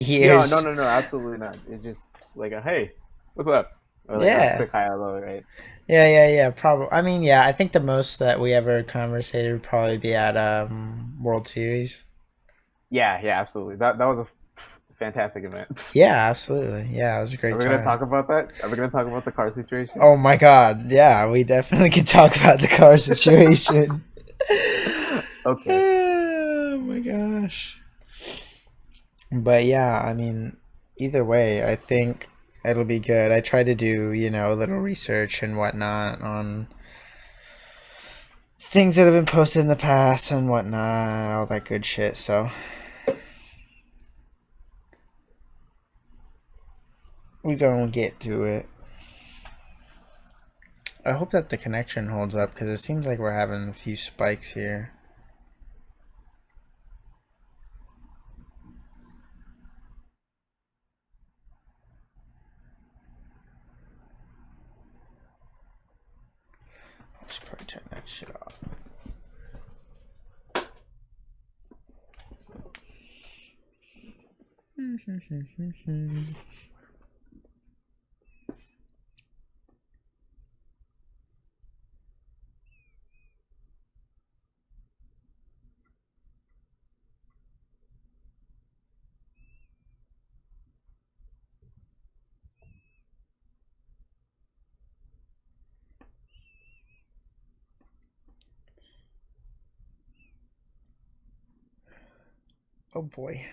No, no, years. no, no, absolutely not. It's just like a hey, what's up? Or like a Yeah. quick hi hello, right? Yeah. Probably. I mean, yeah. I think the most that we ever conversated would probably be at World Series. Yeah, absolutely. That was a fantastic event. Yeah, absolutely. Yeah, it was a Are great we gonna talk time. about that? Are we gonna talk about the car situation? Oh my God. Yeah, we definitely could talk about the car situation. Okay. Oh my gosh. But yeah, I mean, either way, I think it'll be good. I try to do, a little research and whatnot on things that have been posted in the past and whatnot, all that good shit. So we gonna get to it. I hope that the connection holds up because it seems like we're having a few spikes here. I should probably turn that shit off. Oh boy.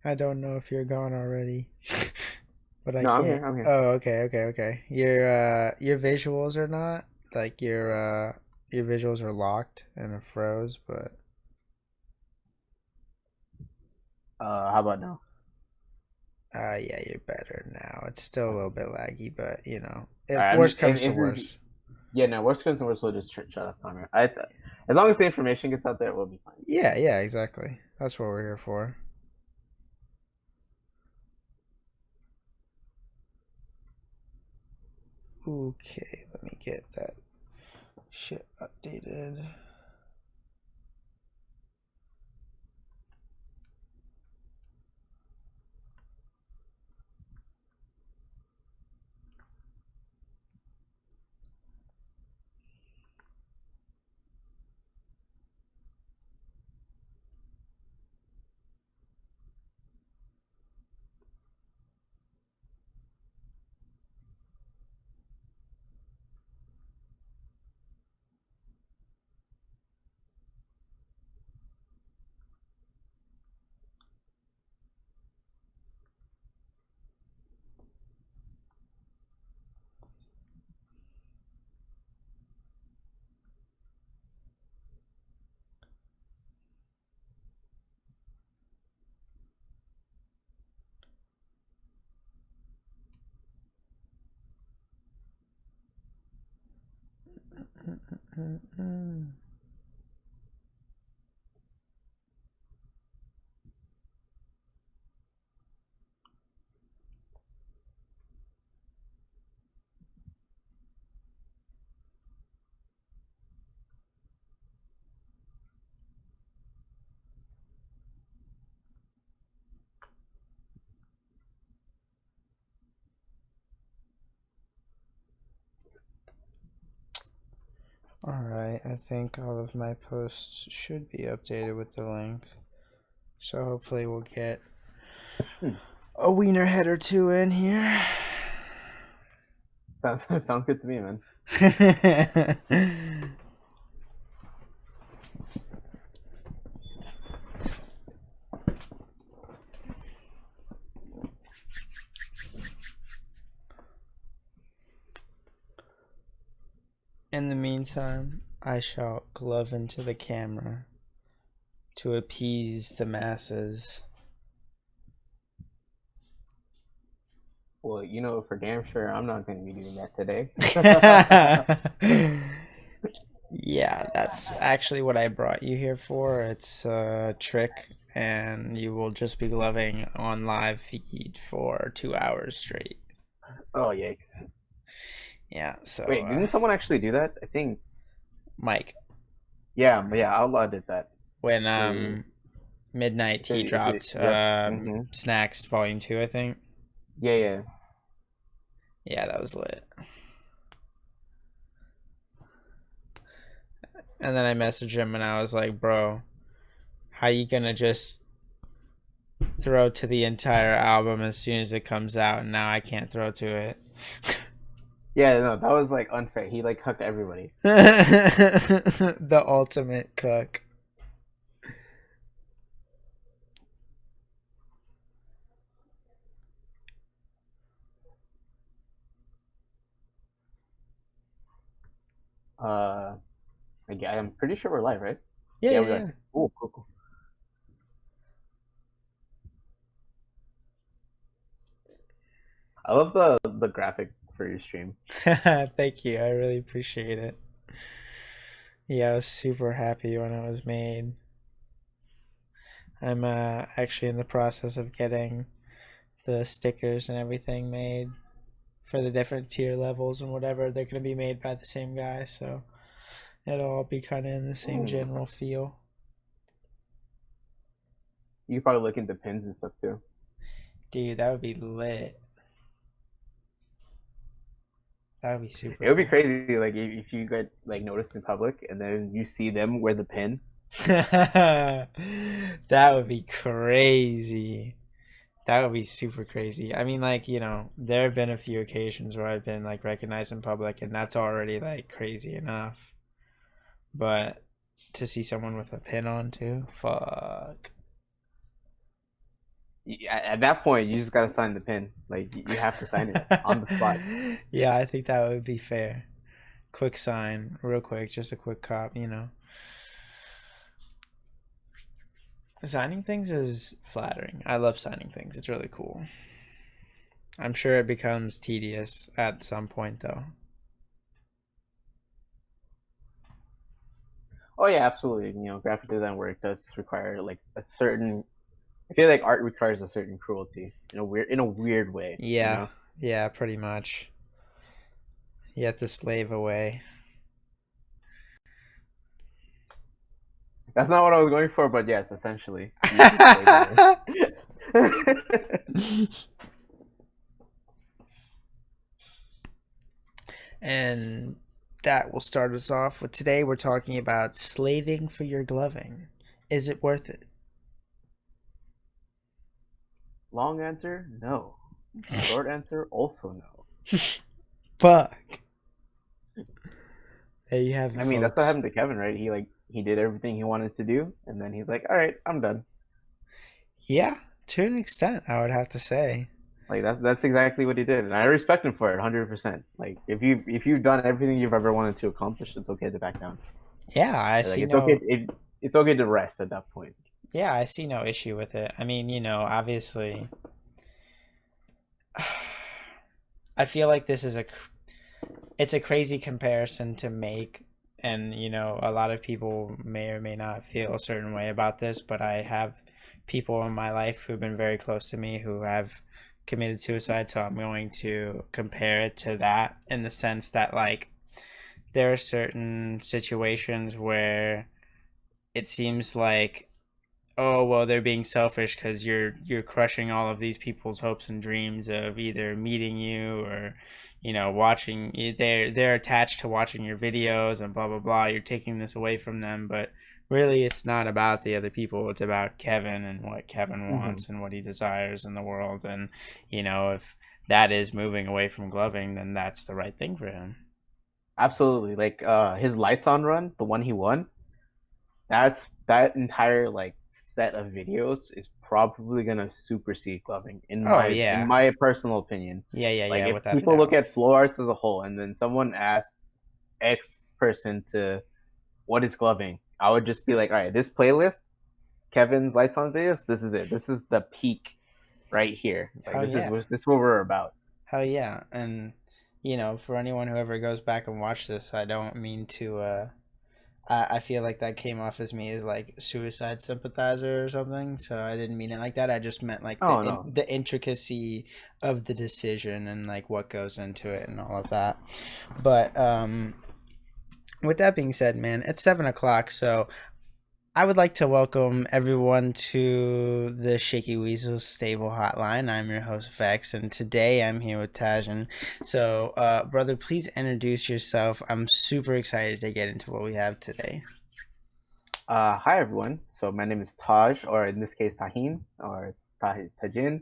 I don't know if you're gone already, but I No, I'm can't. here. I'm here. Oh, okay. Your visuals are not like your visuals are locked and it froze, but How about now? yeah, you're better now. It's still a little bit laggy, but All if right. worse If, comes to if this, worse. yeah, no, worst comes to worst, we'll just shut up on it. As long as the information gets out there, we'll be fine. Yeah, exactly. That's what we're here for. Okay, let me get that shit updated. All right, I think all of my posts should be updated with the link. So hopefully we'll get Hmm. a wiener head or two in here. Sounds good to me, man. In the meantime, I shall glove into the camera to appease the masses. Well, for damn sure, I'm not going to be doing that today. Yeah, that's actually what I brought you here for. It's a trick, and you will just be gloving on live feed for 2 hours straight. Oh, yikes. Yeah, so, Wait, didn't someone actually do that? I think, Mike, yeah, Outlaw did that when to, Midnight he dropped Yep. Mm-hmm. Snacks Volume 2, I think. Yeah, yeah. Yeah, that was lit. And then I messaged him and I was like, bro, how you gonna just throw to the entire album as soon as it comes out and now I can't throw to it? Yeah, no, that was like unfair. He like cucked everybody. The ultimate cook. Uh, like, yeah, I'm pretty sure we're live, right? Yeah, Yeah, yeah, we're live. yeah. Oh, cool, cool. I love the graphic for your stream. Thank you. I really appreciate it. Yeah, I was super happy when it was made. I'm actually in the process of getting the stickers and everything made for the different tier levels and whatever. They're going to be made by the same guy, so it'll all be kind of in the same Ooh. general feel. You can probably look into pins and stuff too. Dude, that would be lit. That would be super It would be cool. crazy, like if you get like noticed in public and then you see them wear the pin. That would be crazy. That would be super crazy. I mean, like, there have been a few occasions where I've been like recognized in public, and that's already like crazy enough. But to see someone with a pin on too, fuck. At that point, you just gotta sign the pin. Like you have to sign it on the spot. Yeah, I think that would be fair. Quick sign, real quick, just a quick cop. Signing things is flattering. I love signing things. It's really cool. I'm sure it becomes tedious at some point, though. Oh yeah, absolutely. Graphic design work does require like a certain. I feel like art requires a certain cruelty in a weird way. Yeah, yeah, pretty much. You have to slave away. That's not what I was going for, but yes, essentially, you slave away. And that will start us off with today. We're talking about slaving for your gloving. Is it worth it? Long answer, no. Short answer, also no. Fuck. There you have it, I mean, that's what folks. happened to Kevin, right? He did everything he wanted to do, and then he's like, "All right, I'm done." Yeah, to an extent, I would have to say. Like that's exactly what he did, and I respect him for it, 100%. Like if you've done everything you've ever wanted to accomplish, it's okay to back down. Yeah, I Like see it's okay. no. It's okay to rest at that point. Yeah, I see no issue with it. I mean, obviously, I feel like this is it's a crazy comparison to make, and a lot of people may or may not feel a certain way about this, but I have people in my life who've been very close to me who have committed suicide, so I'm going to compare it to that in the sense that, like, there are certain situations where it seems like, oh well, they're being selfish because you're crushing all of these people's hopes and dreams of either meeting you or watching. They're attached to watching your videos and blah blah blah. You're taking this away from them, but really it's not about the other people. It's about Kevin and what Kevin Hmm. wants and what he desires in the world. And if that is moving away from gloving, then that's the right thing for him. Absolutely. Like his lights on run, the one he won. That entire like set of videos is probably gonna supersede gloving in Oh my in yeah, my personal opinion. yeah, yeah, Like yeah, if without a people look doubt. at flow arts as a whole, and then someone asks X person to what is gloving, I would just be like, all right, this playlist, Kevin's lights on videos, this is it. This is the peak right here. Like Oh this is yeah. what this is what we're about. Hell yeah. And, for anyone who ever goes back and watch this, I don't mean to, I feel like that came off as me as like suicide sympathizer or something. So I didn't mean it like that. I just meant like Oh no. the intricacy of the decision and like what goes into it and all of that. But with that being said, man, it's 7 o'clock. So I would like to welcome everyone to the Shaky Weasel Stable Hotline. I'm your host, Vex, and today I'm here with Tajin. So, brother, please introduce yourself. I'm super excited to get into what we have today. Hi everyone. So my name is Taj, or in this case Tajin, or Tajin,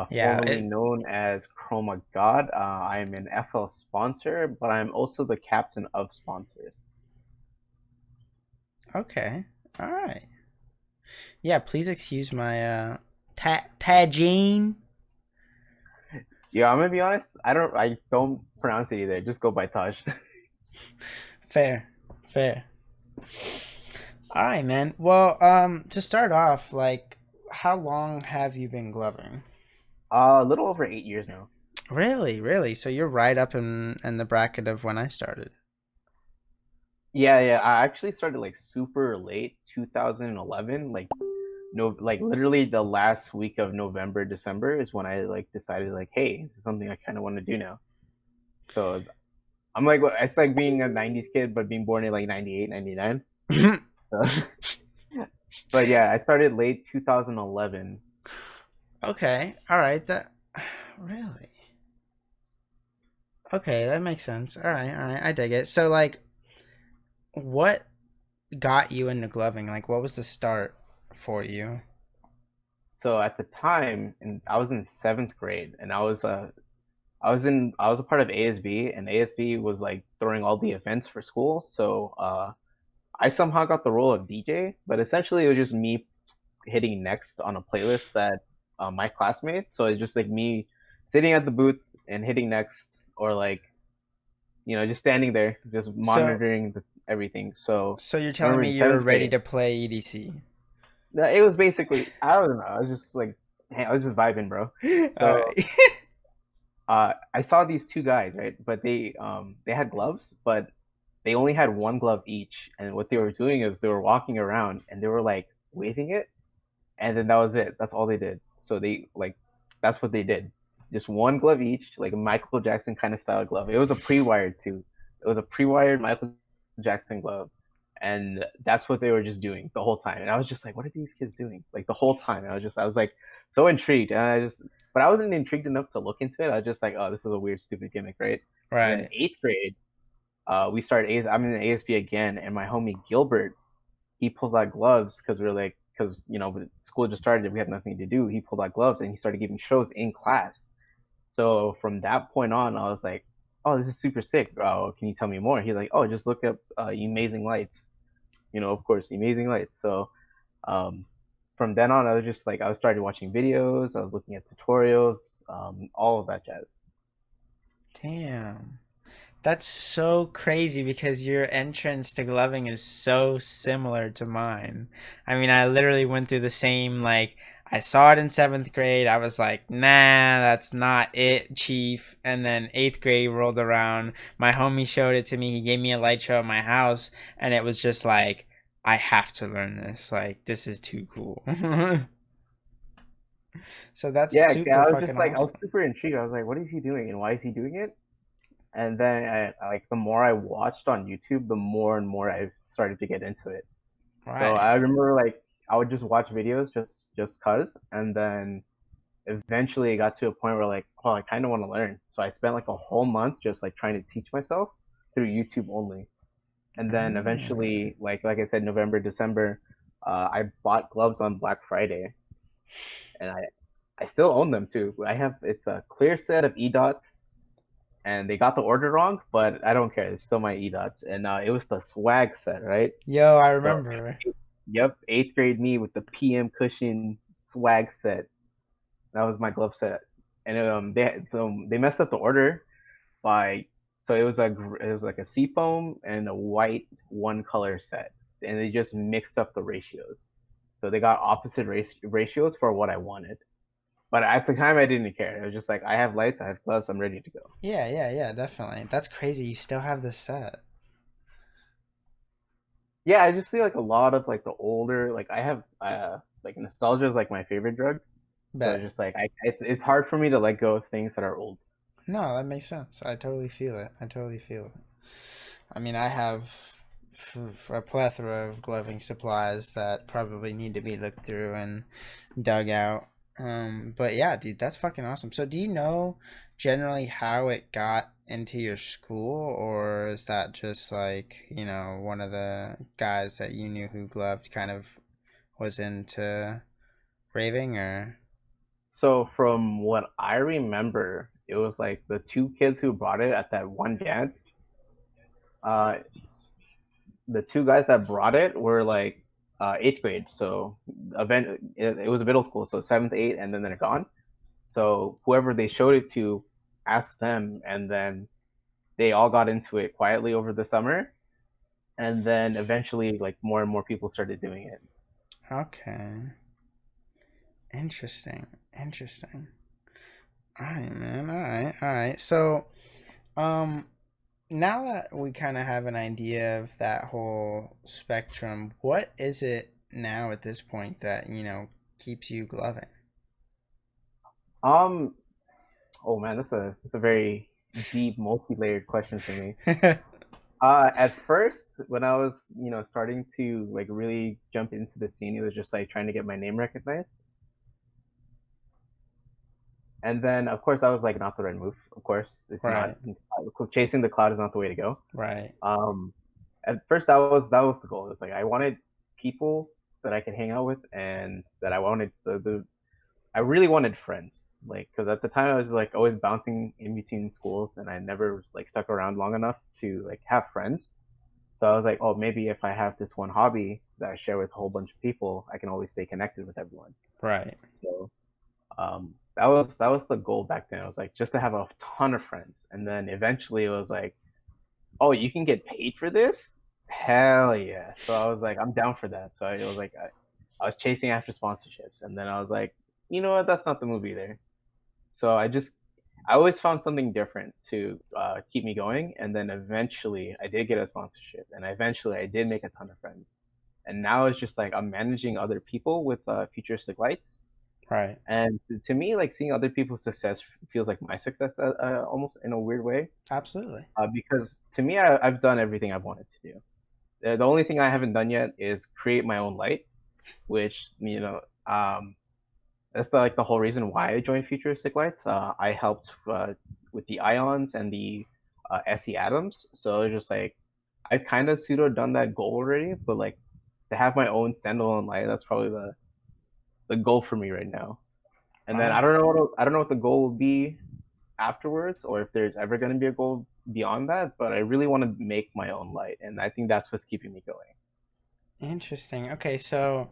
Yeah, formerly known as Chroma God. I am an FL sponsor, but I'm also the captain of sponsors. okay. All right. Yeah, please excuse my Tajin. Yeah, I'm gonna be honest. I don't pronounce it either. Just go by Taj. Fair. Fair. All right, man. Well, to start off, like, how long have you been gloving? A little over 8 years now. Really, really. So you're right up in the bracket of when I started. Yeah, yeah. I actually started like super late, 2011. Like no, like literally the last week of November, December is when I like decided like, hey, this is something I kind of want to do now. So I'm like, it's like being a 90s kid, but being born in like 98, 99. So, but yeah, I started late 2011. Okay. All right. That really. Okay, that makes sense. All right. All right. I dig it. So like what got you into gloving? Like what was the start for you? So at the time, and I was in seventh grade, and I was a part of ASB, and ASB was like throwing all the events for school. So I somehow got the role of DJ, but essentially it was just me hitting next on a playlist that my classmates. So it's just like me sitting at the booth and hitting next, or like just standing there, just So monitoring everything. So so you're I telling remember me in you're seventh ready grade, to play EDC. it was basically I don't know. I was just like, hey, I was just vibing, bro. All So right. I saw these two guys, right? But they had gloves, but they only had one glove each. And what they were doing is they were walking around and they were like waving it, and then that was it. That's all they did. So they like that's what they did. Just one glove each, like a Michael Jackson kind of style glove. It was a pre-wired too. It was a pre-wired Michael Jackson glove, and that's what they were just doing the whole time. And I was just like, what are these kids doing? Like the whole time. And I was like so intrigued, and but I wasn't intrigued enough to look into it. I was just like, oh, this is a weird, stupid gimmick, right? And then Right. eighth grade, we started. I'm in the ASB again, and my homie Gilbert, he pulls out gloves because we're like, because school just started, we had nothing to do. He pulled out gloves and he started giving shows in class. So from that point on, I was like, oh, this is super sick. Oh, can you tell me more? He's like, oh, just look up Amazing Lights. Of course, Amazing Lights. So um, from then on, I was just like, I started watching videos. I was looking at tutorials, all of that jazz. Damn. That's so crazy because your entrance to gloving is so similar to mine. I mean, I literally went through the same, like, I saw it in seventh grade. I was like, nah, that's not it, chief. And then eighth grade rolled around. My homie showed it to me. He gave me a light show at my house. And it was just like, I have to learn this. Like, this is too cool. So that's Yeah, super I was just fucking like, I was awesome. super intrigued. I was like, what is he doing and why is he doing it? And then like the more I watched on YouTube, the more and more I started to get into it. So Right. I remember like I would just watch videos just cause, and then eventually it got to a point where like, oh, I kind of want to learn. So I spent like a whole month just like trying to teach myself through YouTube only. And then Mm. eventually, like I said, November, December, I bought gloves on Black Friday, and I still own them too. It's a clear set of E dots, and they got the order wrong, but I don't care. It's still my E dots, and it was the swag set, right? Yo, I So, remember. yep, eighth grade me with the PM cushion swag set. That was my glove set, and they messed up the order by so it was like a seafoam and a white one color set, and they just mixed up the ratios. So they got opposite ratios for what I wanted. But at the time, I didn't care. It was just like I have lights, I have gloves, I'm ready to go. Yeah, yeah, yeah, definitely. That's crazy. You still have this set. Yeah, I just see like a lot of like the older like I have like nostalgia is like my favorite drug. So it's Bet. just like it's hard for me to let go of things that are old. No, that makes sense. I totally feel it. I totally feel it. I mean, I have a plethora of gloving supplies that probably need to be looked through and dug out. But yeah, dude, that's fucking awesome. So, do you know generally how it got into your school, or is that just like, one of the guys that you knew who gloved kind of was into raving, or? So from what I remember, it was like the two kids who brought it at that one dance. Uh, the two guys that brought it were like eighth grade, so it was a middle school, so seventh, eighth, and then they're gone. So whoever they showed it to asked them, and then they all got into it quietly over the summer, and then eventually, like more and more people started doing it. Okay. Interesting. Interesting. All right, man. All right. All right. So, um, now that we kind of have an idea of that whole spectrum, what is it now at this point that, keeps you gloving? Um, oh man, that's a very deep, multi-layered question for me. At first, when I was, starting to like really jump into the scene, it was just like trying to get my name recognized. And then, of course, I was like, not the right move. Of course, it's Right. not. Chasing the cloud is not the way to go. Right. Um, at first, that was the goal. It was like I wanted people that I could hang out with, and that I wanted I really wanted friends. Like, because at the time I was like always bouncing in between schools, and I never like stuck around long enough to like have friends. So I was like, oh, maybe if I have this one hobby that I share with a whole bunch of people, I can always stay connected with everyone. Right. So that was the goal back then. It was like just to have a ton of friends, and then eventually it was like, oh, you can get paid for this? Hell yeah! So I was like, I'm down for that. So it was like I was chasing after sponsorships, and then I was like, you know what? That's not the movie there. So I always found something different to keep me going, and then eventually I did get a sponsorship, and eventually I did make a ton of friends, and now it's just like I'm managing other people with futuristic lights, Right. and to me, like seeing other people's success feels like my success, almost in a weird way, Absolutely. because to me, I've done everything I've wanted to do. The only thing I haven't done yet is create my own light, which that's like the whole reason why I joined Futuristic Lights. I helped with the ions and the SE atoms, so it's just like I've kind of pseudo done that goal already, but like to have my own standalone light, that's probably the goal for me right now. And then Wow. I don't know what the goal will be afterwards, or if there's ever going to be a goal beyond that. But I really want to make my own light, and I think that's what's keeping me going. Interesting. Okay, so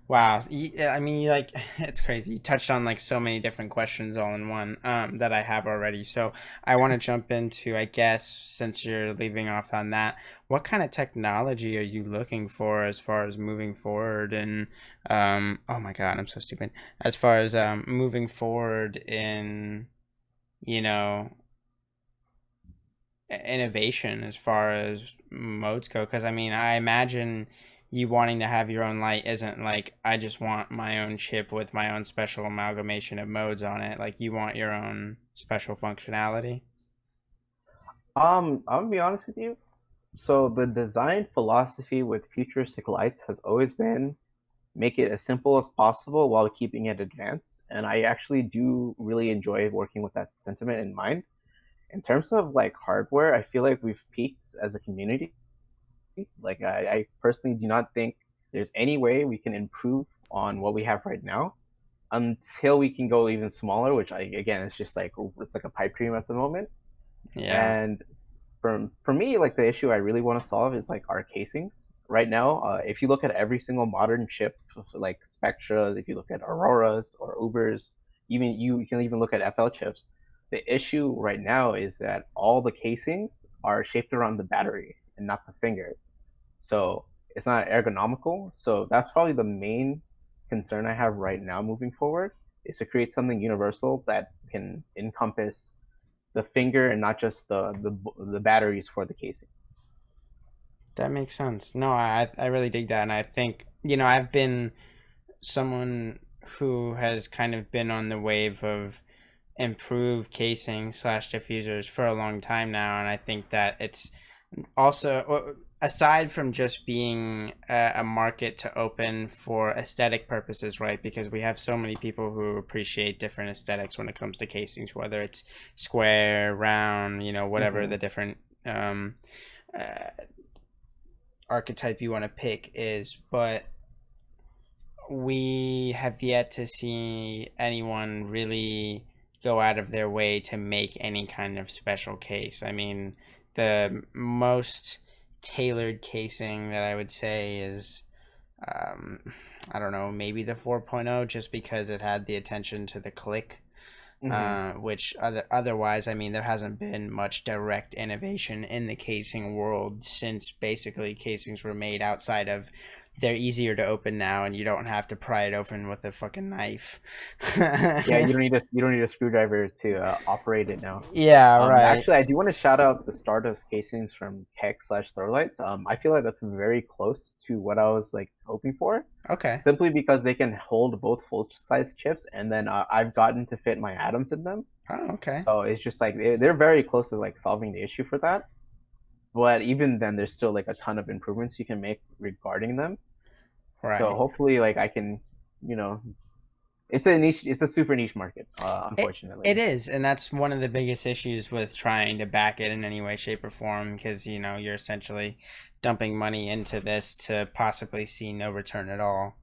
wow. I mean, you like it's crazy. You touched on like so many different questions all in one that I have already. So I want to jump into, I guess, since you're leaving off on that, what kind of technology are you looking for as far as moving forward? And oh my God, I'm so stupid. As far as moving forward in, you know, innovation as far as modes go, because I mean, I imagine you wanting to have your own light isn't like I just want my own chip with my own special amalgamation of modes on it. Like you want your own special functionality. I'm gonna be honest with you. So the design philosophy with futuristic lights has always been make it as simple as possible while keeping it advanced. And I actually do really enjoy working with that sentiment in mind. In terms of like hardware, I feel like we've peaked as a community. Like I personally do not think there's any way we can improve on what we have right now until we can go even smaller, which again it's just like it's like a pipe dream at the moment. Yeah. And for me, like the issue I really want to solve is like our casings. Right now, if you look at every single modern chip, like Spectra, if you look at Auroras or Ubers, even you can even look at FL chips. The issue right now is that all the casings are shaped around the battery and not the finger. So it's not ergonomical. So that's probably the main concern I have right now moving forward is to create something universal that can encompass the finger and not just the batteries for the casing. That makes sense. No, I really dig that, and I think I've been someone who has kind of been on the wave of improved casing slash diffusers for a long time now, and I think that it's also aside from just being a market to open for aesthetic purposes, right? Because we have so many people who appreciate different aesthetics when it comes to casings, whether it's square, round, whatever Hmm. the different um, uh, archetype you want to pick is. But we have yet to see anyone really go out of their way to make any kind of special case. I mean, the most tailored casing that I would say is, um, I don't know, maybe the 4.0, just because it had the attention to the click. Hmm. Which otherwise, I mean, there hasn't been much direct innovation in the casing world since basically casings were made outside of they're easier to open now and you don't have to pry it open with a fucking knife. Yeah, you don't need a screwdriver to operate it now. Yeah, right. Actually, I do want to shout out the Stardust casings from Keck/Therlights. I feel like that's very close to what I was like hoping for, Okay. simply because they can hold both full size chips, and then I've gotten to fit my atoms in them. Oh, okay. So it's just like they're very close to like solving the issue for that. But even then, there's still like a ton of improvements you can make regarding them. So Right. hopefully, like I can, you know, it's a niche, it's a super niche market, It unfortunately. is, and that's one of the biggest issues with trying to back it in any way, shape, or form, because you're essentially dumping money into this to possibly see no return at all,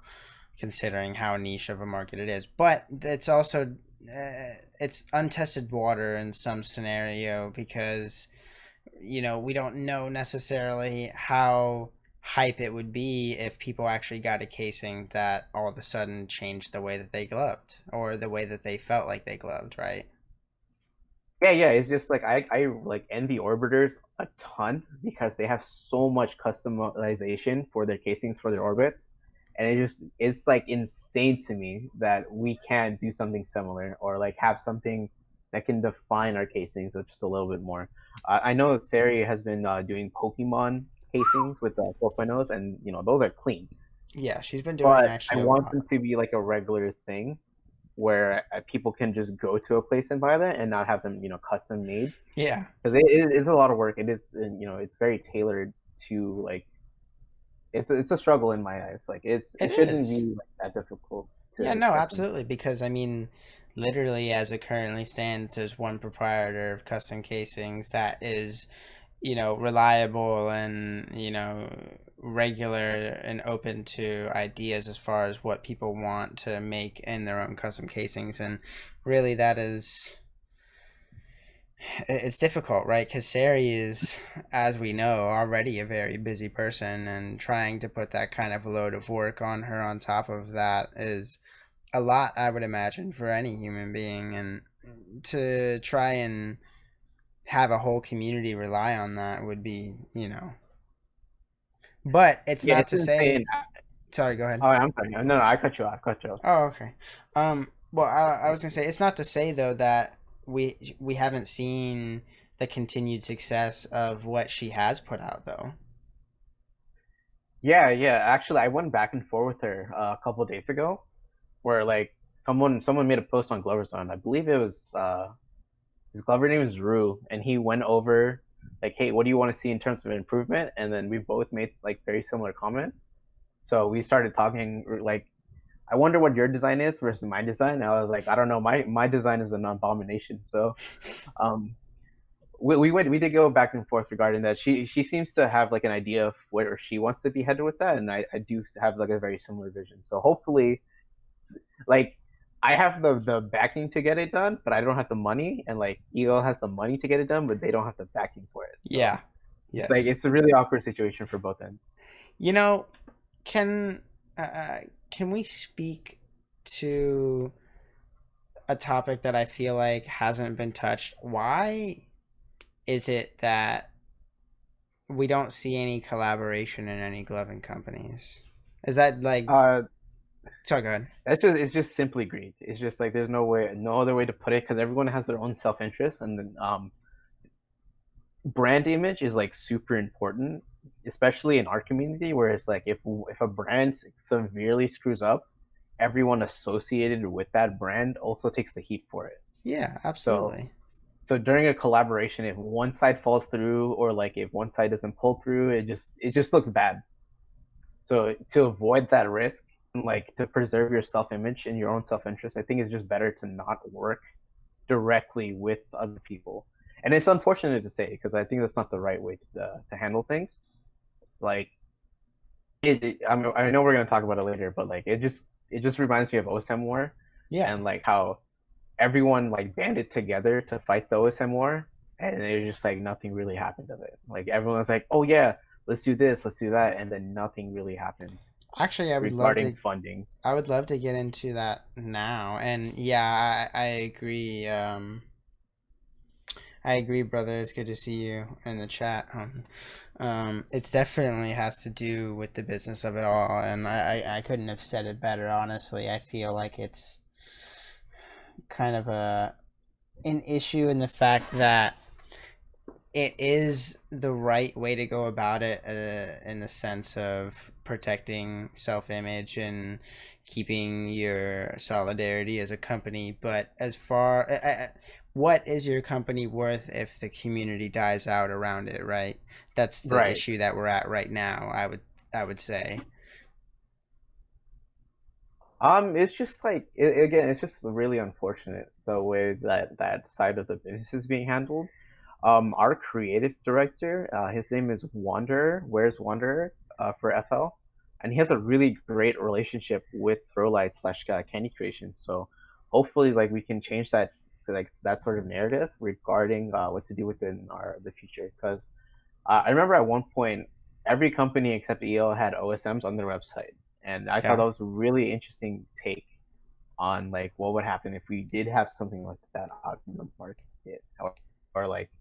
considering how niche of a market it is. But it's also it's untested water in some scenario because we don't know necessarily how hype it would be if people actually got a casing that all of a sudden changed the way that they gloved or the way that they felt like they gloved, right? Yeah, yeah, it's just like I like envy orbiters a ton because they have so much customization for their casings for their orbits, and it's like insane to me that we can't do something similar or like have something that can define our casings just a little bit more. I know Sari has been doing Pokemon casings with the 4.0s, and those are clean, Yeah, she's been doing but I actually a want lot. them to be like a regular thing where people can just go to a place and buy that and not have them custom made, Yeah, because it is a lot of work. It is, it's very tailored to like it's a struggle in my eyes. Like it it shouldn't is. be like that difficult Yeah, to no, custom. absolutely. Because I mean, literally, as it currently stands, there's one proprietor of custom casings that is, reliable and regular and open to ideas as far as what people want to make in their own custom casings, and really, that is it's difficult, right? Because Sari is, as we know, already a very busy person, and trying to put that kind of load of work on her on top of that is a lot, I would imagine, for any human being, and to try and have a whole community rely on that would be, But it's Yeah, not it's to say. insane. Sorry, go ahead. Oh, I'm sorry. No, no, I cut you off. Cut you off. Oh, okay. Well, I was gonna say it's not to say though that we haven't seen the continued success of what she has put out though. Yeah, yeah. Actually, I went back and forth with her a couple of days ago, where like someone made a post on Glover's on. I believe it was his Glover name is Rue, and he went over like, hey, what do you want to see in terms of improvement? And then we both made like very similar comments. So we started talking like, I wonder what your design is versus my design. And I was like, I don't know, my design is an abomination. So um, we did go back and forth regarding that. She seems to have like an idea of where she wants to be headed with that, and I do have like a very similar vision. So hopefully, like I have the backing to get it done, but I don't have the money, and like Eagle has the money to get it done, but they don't have the backing for it. So Yeah. it's like Yes. it's a really awkward situation for both ends. You know, can can we speak to a topic that I feel like hasn't been touched? Why is it that we don't see any collaboration in any gloving companies? Is that like Uh, so good? it's just simply greed. It's just like there's no other way to put it, because everyone has their own self interest, and then brand image is like super important, especially in our community, where it's like if a brand severely screws up, everyone associated with that brand also takes the heat for it. Yeah, So absolutely. So during a collaboration, if one side falls through or like if one side doesn't pull through, it just looks bad. So to avoid that risk and like to preserve your self image and your own self interest, I think it's just better to not work directly with other people. And it's unfortunate to say because I think that's not the right way to handle things. Like I know we're gonna talk about it later, but like it just reminds me of OSM War Yeah. and like how everyone like banded together to fight the OSM War, and it was just like nothing really happened of it. Like everyone's like, oh yeah, let's do this, let's do that, and then nothing really happened Actually, regarding funding. I would love to get into that now. And yeah, I agree. I agree, brother. It's good to see you in the chat, homie. It's definitely has to do with the business of it all, and I couldn't have said it better. Honestly, I feel like it's kind of an issue in the fact that it is the right way to go about it, in the sense of protecting self-image and keeping your solidarity as a company. But as far what is your company worth if the community dies out around it, right? That's the Right. issue that we're at right now, I would say. It's just like again, it's just really unfortunate the way that that side of the business is being handled. Our creative director, his name is Wanderer. Where's Wanderer? For FL, and he has a really great relationship with Throwlight slash Candy Creation. So hopefully, like we can change that like that sort of narrative regarding what to do within our the future. Because I remember at one point, every company except EO had OSMs on their website, and I thought Yeah. that was a really interesting take on like what would happen if we did have something like that out in the market, or like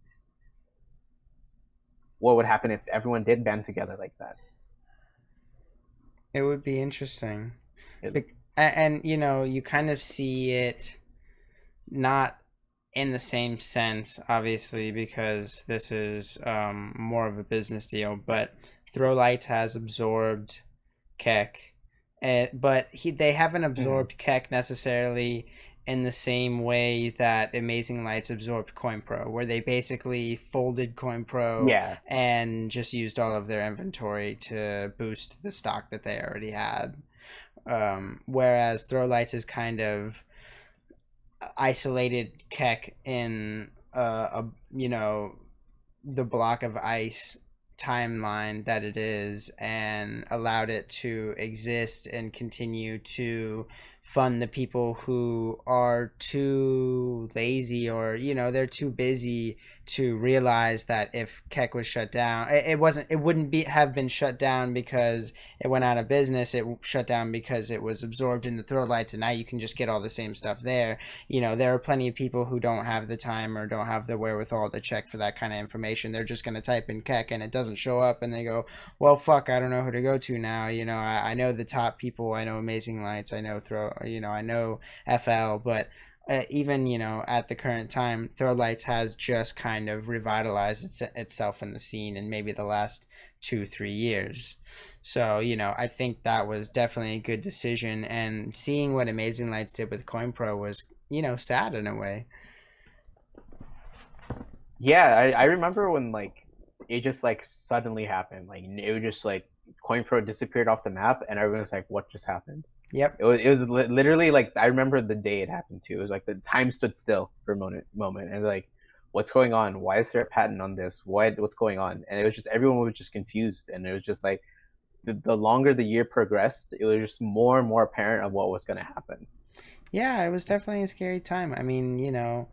what would happen if everyone did band together like that. It would be interesting. It, And you know, you kind of see it not in the same sense, obviously, because this is more of a business deal. But Throwlights has absorbed Keck, but they haven't mm-hmm. absorbed Keck necessarily in the same way that Amazing Lights absorbed CoinPro, where they basically folded CoinPro Yeah, and just used all of their inventory to boost the stock that they already had. Whereas Throwlights is kind of isolated Keck in you know, the block of ice timeline that it is, and allowed it to exist and continue to fund the people who are too lazy, or you know, they're too busy to realize that if Keck was shut down, it wouldn't be have been shut down because it went out of business. It shut down because it was absorbed into Throwlights, and now you can just get all the same stuff there. You know, there are plenty of people who don't have the time or don't have the wherewithal to check for that kind of information. They're just going to type in Keck and it doesn't show up, and they go, well, fuck, I don't know who to go to now. You know, I know the top people. I know Amazing Lights. I know I know FL, but even, you know, at the current time, Throwlights has just kind of revitalized itself in the scene in maybe the last 2-3 years. So, you know, I think that was definitely a good decision. And seeing what Amazing Lights did with CoinPro was, you know, sad in a way. yeah. I remember when like it just like suddenly happened. Like it was just like CoinPro disappeared off the map, and everyone was like, "What just happened?" Yep. It was literally like I remember the day it happened too. It was like the time stood still for a moment, and like, what's going on? Why is there a patent on this? What's going on? And it was just everyone was just confused, and it was just like the longer the year progressed, it was just more and more apparent of what was going to happen. Yeah, it was definitely a scary time. I mean, you know,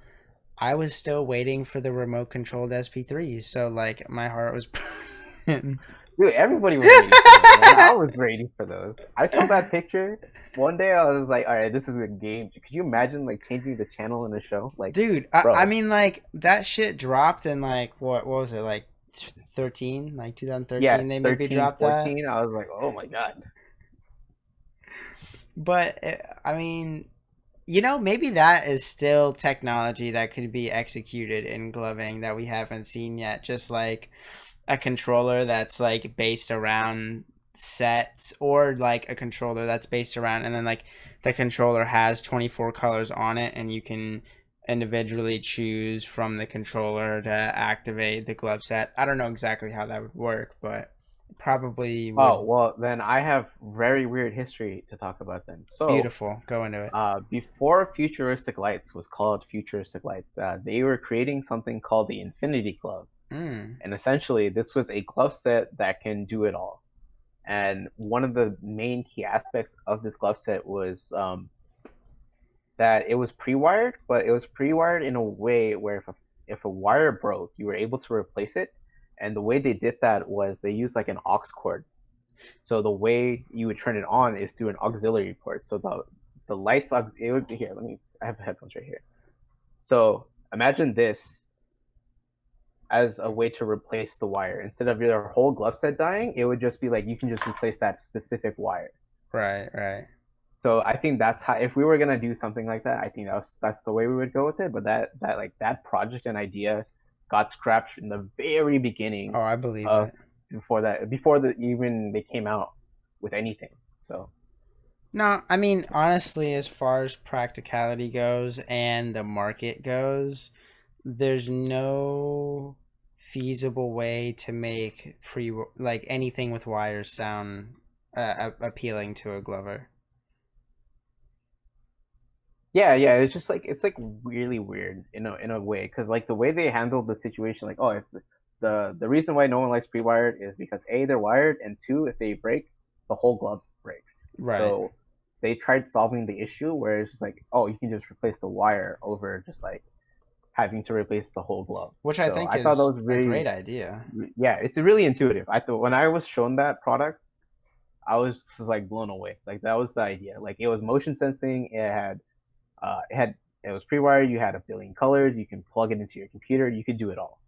I was still waiting for the remote controlled SP3s, so like my heart was broken. Dude, everybody was waiting for those, man. I was waiting for those. I saw that picture one day. I was like, all right, this is a game. Could you imagine like changing the channel in the show? Like, Dude, I bro, mean, like that shit dropped in like what was it, like 13, like yeah, 2013? They maybe 13, dropped that. 14. I was like, oh my god. But I mean, you know, maybe that is still technology that could be executed in gloving that we haven't seen yet. Just like a controller that's like based around sets, or like a controller that's based around, and then like the controller has 24 colors on it, and you can individually choose from the controller to activate the glove set. I don't know exactly how that would work, but probably Oh, would. well, then I have very weird history to talk about then. So, Beautiful. Go into it. before Futuristic Lights was called Futuristic Lights, they were creating something called the Infinity Glove. Mm. And essentially, this was a glove set that can do it all. And one of the main key aspects of this glove set was that it was pre-wired, but it was pre-wired in a way where if a wire broke, you were able to replace it. And the way they did that was they used like an aux cord. So the way you would turn it on is through an auxiliary port. So the lights it would be here. I have headphones right here. So imagine this as a way to replace the wire. Instead of your whole glove set dying, it would just be like you can just replace that specific wire. Right, right. So I think that's how if we were gonna do something like that, I think that's the way we would go with it. But that project and idea got scrapped in the very beginning Oh, I believe of it. before even they came out with anything. So No, I mean, honestly, as far as practicality goes and the market goes, there's no feasible way to make like anything with wires sound appealing to a glover. yeah, it's like really weird in a way because like the way they handled the situation, like if the reason why no one likes pre-wired is because A, they're wired, and two, if they break, the whole glove breaks. Right. So they tried solving the issue where it's just like, oh, you can just replace the wire over just like having to replace the whole glove. Which I So think I thought that is was a really, great idea. yeah, it's really intuitive. I thought when I was shown that product, I was just like blown away. Like that was the idea. Like it was motion sensing. It was pre-wired. You had a billion colors. You can plug it into your computer. You could do it all.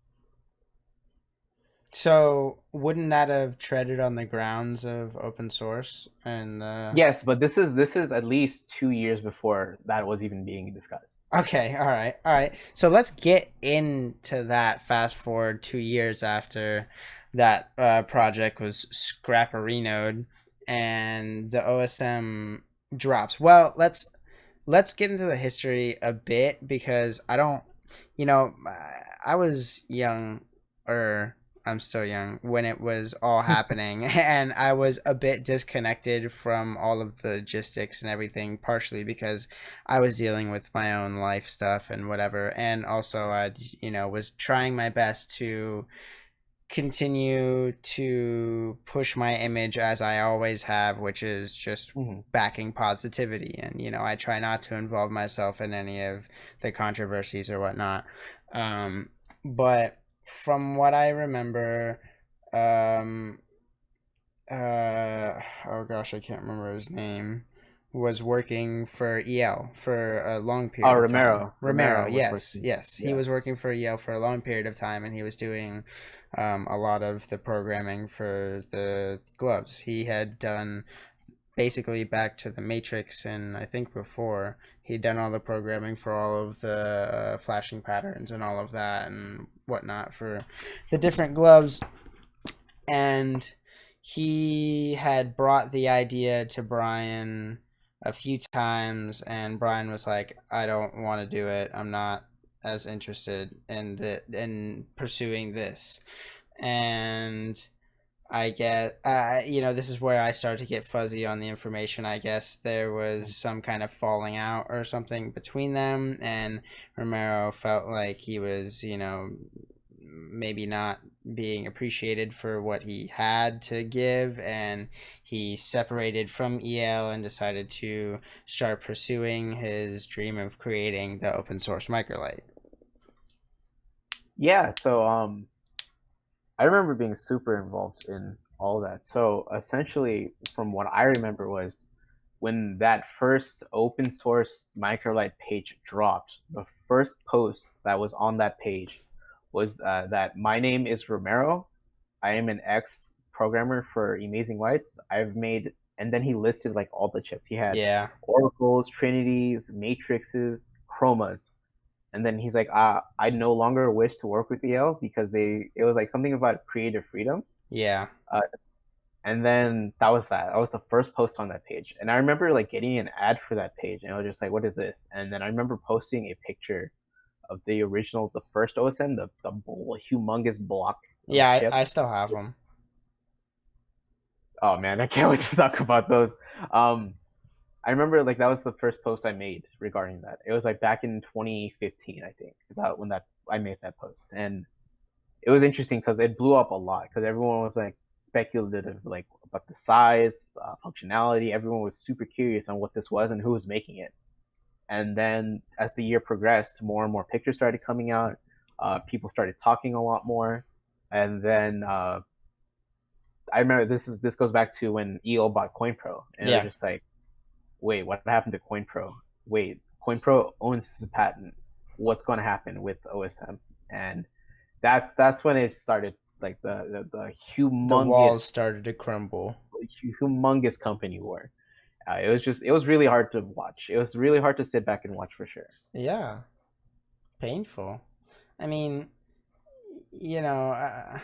So, wouldn't that have treaded on the grounds of open source and Yes, but this is at least 2 years before that was even being discussed. Okay, all right, all right. So let's get into that. Fast forward 2 years after that project was scrapperinoed and the OSM drops. Well, let's get into the history a bit because I don't, I was young, or I'm still young when it was all happening, and I was a bit disconnected from all of the logistics and everything, partially because I was dealing with my own life stuff and whatever, and also I, was trying my best to continue to push my image as I always have, which is just Hmm. backing positivity. And, I try not to involve myself in any of the controversies or whatnot. But from what I remember, um, oh gosh, I can't remember his name, was working for EL for a long Oh, period of time. Romero. Romero, Romero was yes, working. yes. He Yeah. was working for EL for a long period of time, and he was doing a lot of the programming for the gloves. He had done basically back to the Matrix, and I think before he'd done all the programming for all of the flashing patterns and all of that and whatnot for the different gloves. And he had brought the idea to Brian a few times, and Brian was like, "I don't want to do it. I'm not as interested in pursuing this." And I get, this is where I start to get fuzzy on the information. I guess there was some kind of falling out or something between them, and Romero felt like he was, maybe not being appreciated for what he had to give, and he separated from EL and decided to start pursuing his dream of creating the open source microlight. Yeah. So I remember being super involved in all that. So essentially, from what I remember was when that first open source microlight page dropped, the first post that was on that page was that my name is Romero. I am an ex programmer for Amazing Lights. I've made, and then he listed like all the chips. He had Yeah, oracles, trinities, matrices, chromas, and then he's like, I no longer wish to work with EL because it was like something about creative freedom. yeah, Uh, and then that was that. That was the first post on that page. And I remember like getting an ad for that page, and I was just like, what is this? And then I remember posting a picture of the original, the first OSM, the humongous block of Yeah, chips. I still have them. Oh man, I can't wait to talk about those. Um, I remember like that was the first post I made regarding that. It was like back in 2015, I think, about when that I made that post, and it was interesting because it blew up a lot because everyone was like speculative, like about the size, functionality. Everyone was super curious on what this was and who was making it. And then as the year progressed, more and more pictures started coming out. People started talking a lot more, and then I remember this goes back to when EO bought CoinPro, and it was Yeah. just like, wait, what happened to CoinPro? Wait, CoinPro owns this patent. What's going to happen with OSM? And that's when it started, like the The walls humongous started to crumble. humongous company war. It was really hard to watch. It was really hard to sit back and watch for sure. Yeah. Painful. I mean, you know,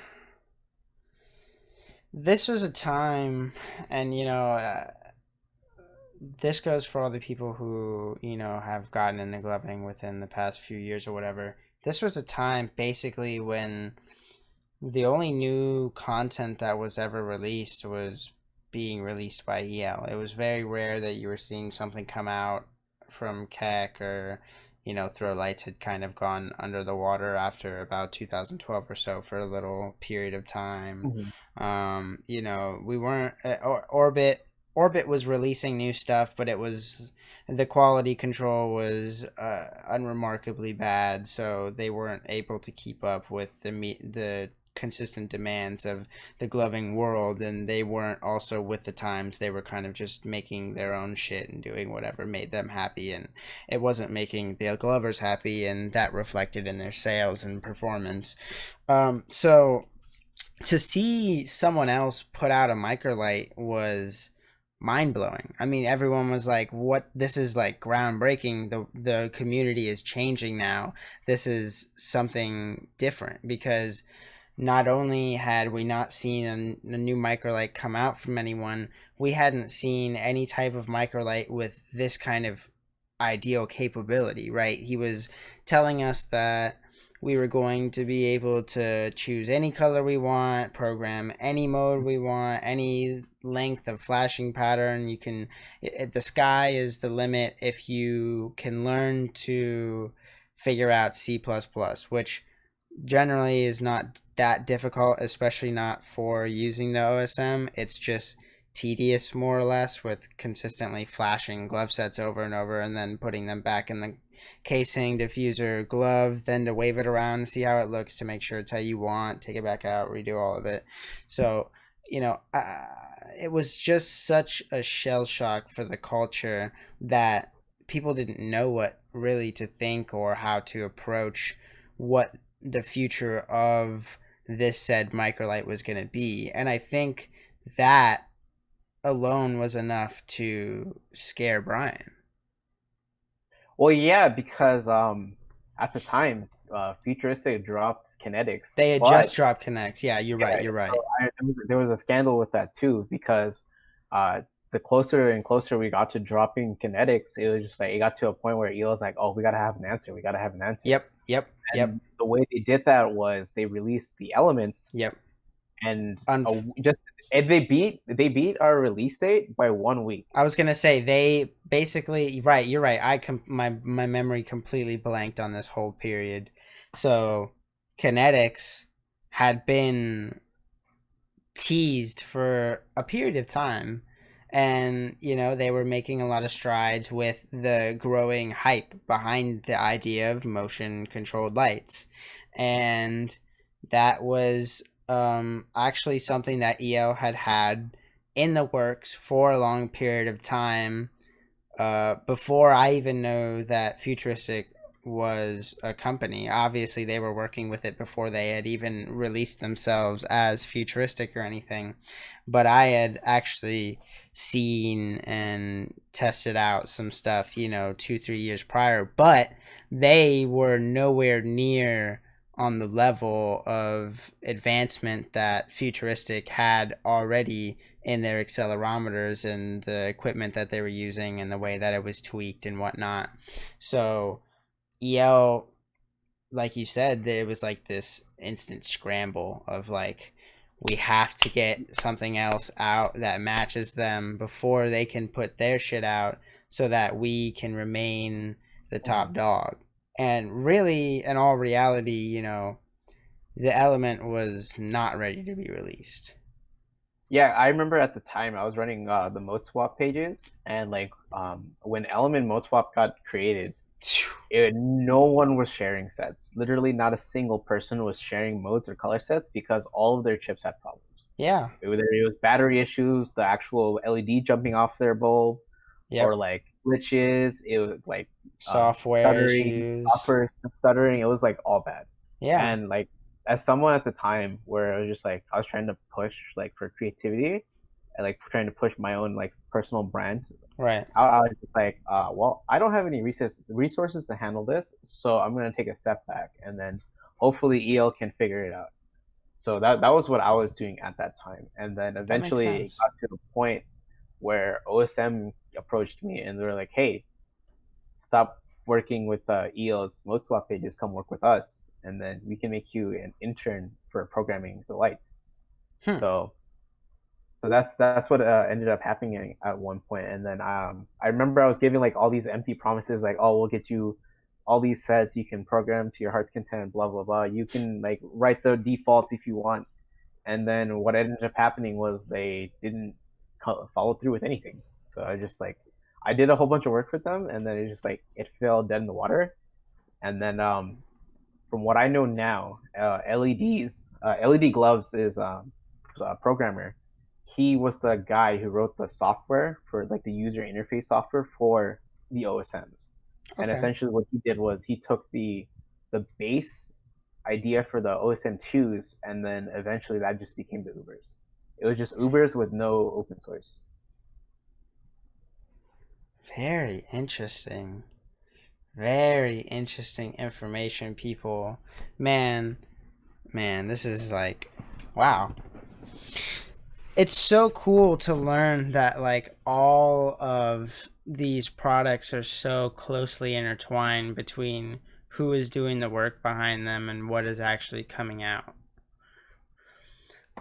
this was a time, and this goes for all the people who have gotten into gloving within the past few years or whatever. This was a time basically when the only new content that was ever released was being released by EL. It was very rare that you were seeing something come out from Keck, or Throw Lights had kind of gone under the water after about 2012 or so for a little period of time. Mm-hmm. We weren't Orbit was releasing new stuff, but it was the quality control was unremarkably bad, so they weren't able to keep up with the consistent demands of the gloving world, and they weren't also with the times. They were kind of just making their own shit and doing whatever made them happy, and it wasn't making the glovers happy, and that reflected in their sales and performance. So to see someone else put out a microlight was mind blowing. I mean, everyone was like, "What? This is like groundbreaking. The community is changing now. This is something different." Because not only had we not seen a new microlight come out from anyone, we hadn't seen any type of microlight with this kind of ideal capability. Right? He was telling us that we were going to be able to choose any color we want, program any mode we want, any length of flashing pattern. The sky is the limit if you can learn to figure out C++, which generally is not that difficult, especially not for using the OSM. It's just tedious, more or less, with consistently flashing glove sets over and over and then putting them back in the casing, diffuser, glove, then to wave it around, see how it looks to make sure it's how you want, take it back out, redo all of it. So, it was just such a shell shock for the culture that people didn't know what really to think or how to approach what the future of this said microlight was going to be. And I think that alone was enough to scare Brian. Well, yeah, because at the time, Futuristic dropped Kinetics, They had but just dropped Connects. Yeah, you're right. yeah, You're right. so there was a scandal with that too because uh, the closer and closer we got to dropping Kinetics, it was just like it got to a point where EO was like, "Oh, we gotta have an answer. We gotta have an answer." Yep. Yep. Yep. And the way they did that was they released the elements Yep. and Unf- just and they beat our release date by 1 week. I was gonna say they basically right. You're right. My memory completely blanked on this whole period. So Kinetics had been teased for a period of time, and they were making a lot of strides with the growing hype behind the idea of motion controlled lights, and that was actually something that EO had in the works for a long period of time, before I even know that Futuristic was a company. Obviously, they were working with it before they had even released themselves as Futuristic or anything. But I had actually seen and tested out some stuff, 2-3 years prior. But they were nowhere near on the level of advancement that Futuristic had already in their accelerometers and the equipment that they were using and the way that it was tweaked and whatnot. So EL like you said, there was like this instant scramble of like, we have to get something else out that matches them before they can put their shit out so that we can remain the top Mhm. dog. And really, in all reality, the element was not ready to be released. Yeah, I remember at the time I was running the mode swap pages, and like when Element mode swap got created, no one was sharing sets. Literally, not a single person was sharing modes or color sets because all of their chips had problems. Yeah. It was battery issues, the actual LED jumping off their bulb, or Yep. like glitches. It was like Software stuttering, issues. software stuttering. It was like all bad. Yeah. And like as someone at the time where I was just like I was trying to push like for creativity and like trying to push my own like personal brand, Right. I was just like, well, I don't have any resources to handle this, so I'm gonna take a step back, and then hopefully EL can figure it out. So that was what I was doing at that time, and then That makes eventually it sense. got to the point where OSM approached me and they were like, "Hey, stop working with EL's mode swap pages, come work with us, and then we can make you an intern for programming the lights." Hmm. So that's what ended up happening at one point. And then I remember I was giving like all these empty promises, like, "Oh, we'll get you all these sets you can program to your heart's content, blah blah blah. You can like write the defaults if you want." And then what ended up happening was they didn't follow through with anything. So I just like I did a whole bunch of work with them, and then it just like it fell dead in the water. And then from what I know now, LED gloves is a programmer. He was the guy who wrote the software for like the user interface software for the OSMs. And Okay. essentially, what he did was he took the base idea for the OSM twos, and then eventually that just became the Ubers. It was just Ubers with no open source. Very interesting. Very interesting information, people. Man, man, this is like, wow. It's so cool to learn that like all of these products are so closely intertwined between who is doing the work behind them and what is actually coming out.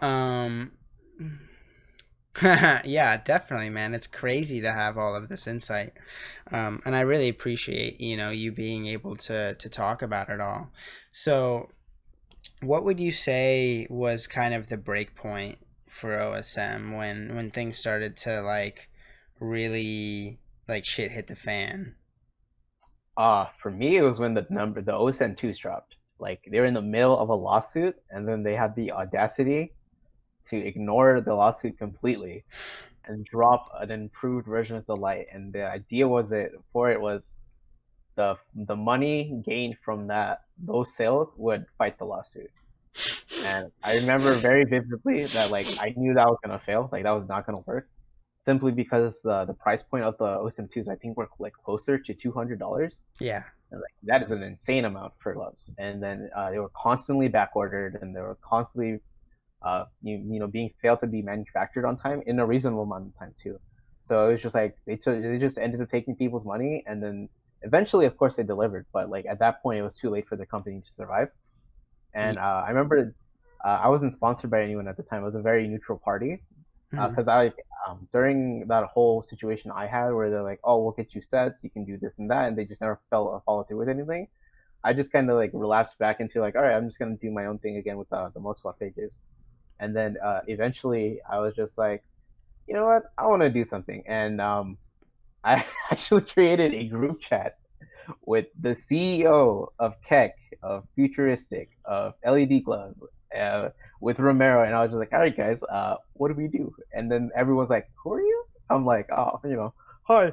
Um yeah, definitely, man. It's crazy to have all of this insight. And I really appreciate, you being able to talk about it all. So, what would you say was kind of the break point for OSM when things started to like really like shit hit the fan? For me, it was when the OSM twos dropped. Like they were in the middle of a lawsuit, and then they had the audacity to ignore the lawsuit completely and drop an improved version of the light. And the idea was it for it was the money gained from those sales would fight the lawsuit. And I remember very vividly that like I knew that was gonna fail, like that was not gonna work, simply because the price point of the OSM twos I think were like closer to $200. Yeah. And like that is an insane amount for gloves. And then they were constantly back ordered, and they were constantly being failed to be manufactured on time in a reasonable amount of time too. So it was just like they just ended up taking people's money, and then eventually, of course, they delivered. But like at that point, it was too late for the company to survive. And I remember I wasn't sponsored by anyone at the time. It was a very neutral party Mm-hmm. because I during that whole situation I had where they're like, "Oh, we'll get you sets, you can do this and that," and they just never follow through with anything. I just kind of like relapsed back into like, all right, I'm just gonna do my own thing again with the most swap pages. And then eventually, I was just like, you know what, I want to do something, and I actually created a group chat with the CEO of Keck, of Futuristic, of LED Gloves, with Romero, and I was just like, all right, guys, what do we do? And then everyone's like, who are you? I'm like, oh, hi.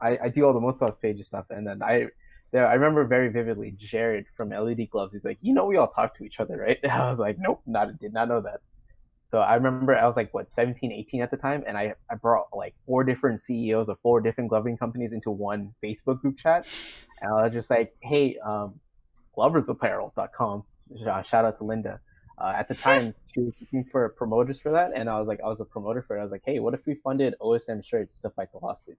I do all the most off page stuff, and then I remember very vividly Jared from LED Gloves. He's like, we all talk to each other, right? And I was like, nope, did not know that. So I remember I was like what 17, 18 at the time, and I brought like four different CEOs of four different gloving companies into one Facebook group chat, and I was just like, hey, gloversapparel.com. Shout out to Linda. At the time, she was looking for promoters for that, and I was a promoter for it. I was like, hey, what if we funded OSM shirts to fight the lawsuit?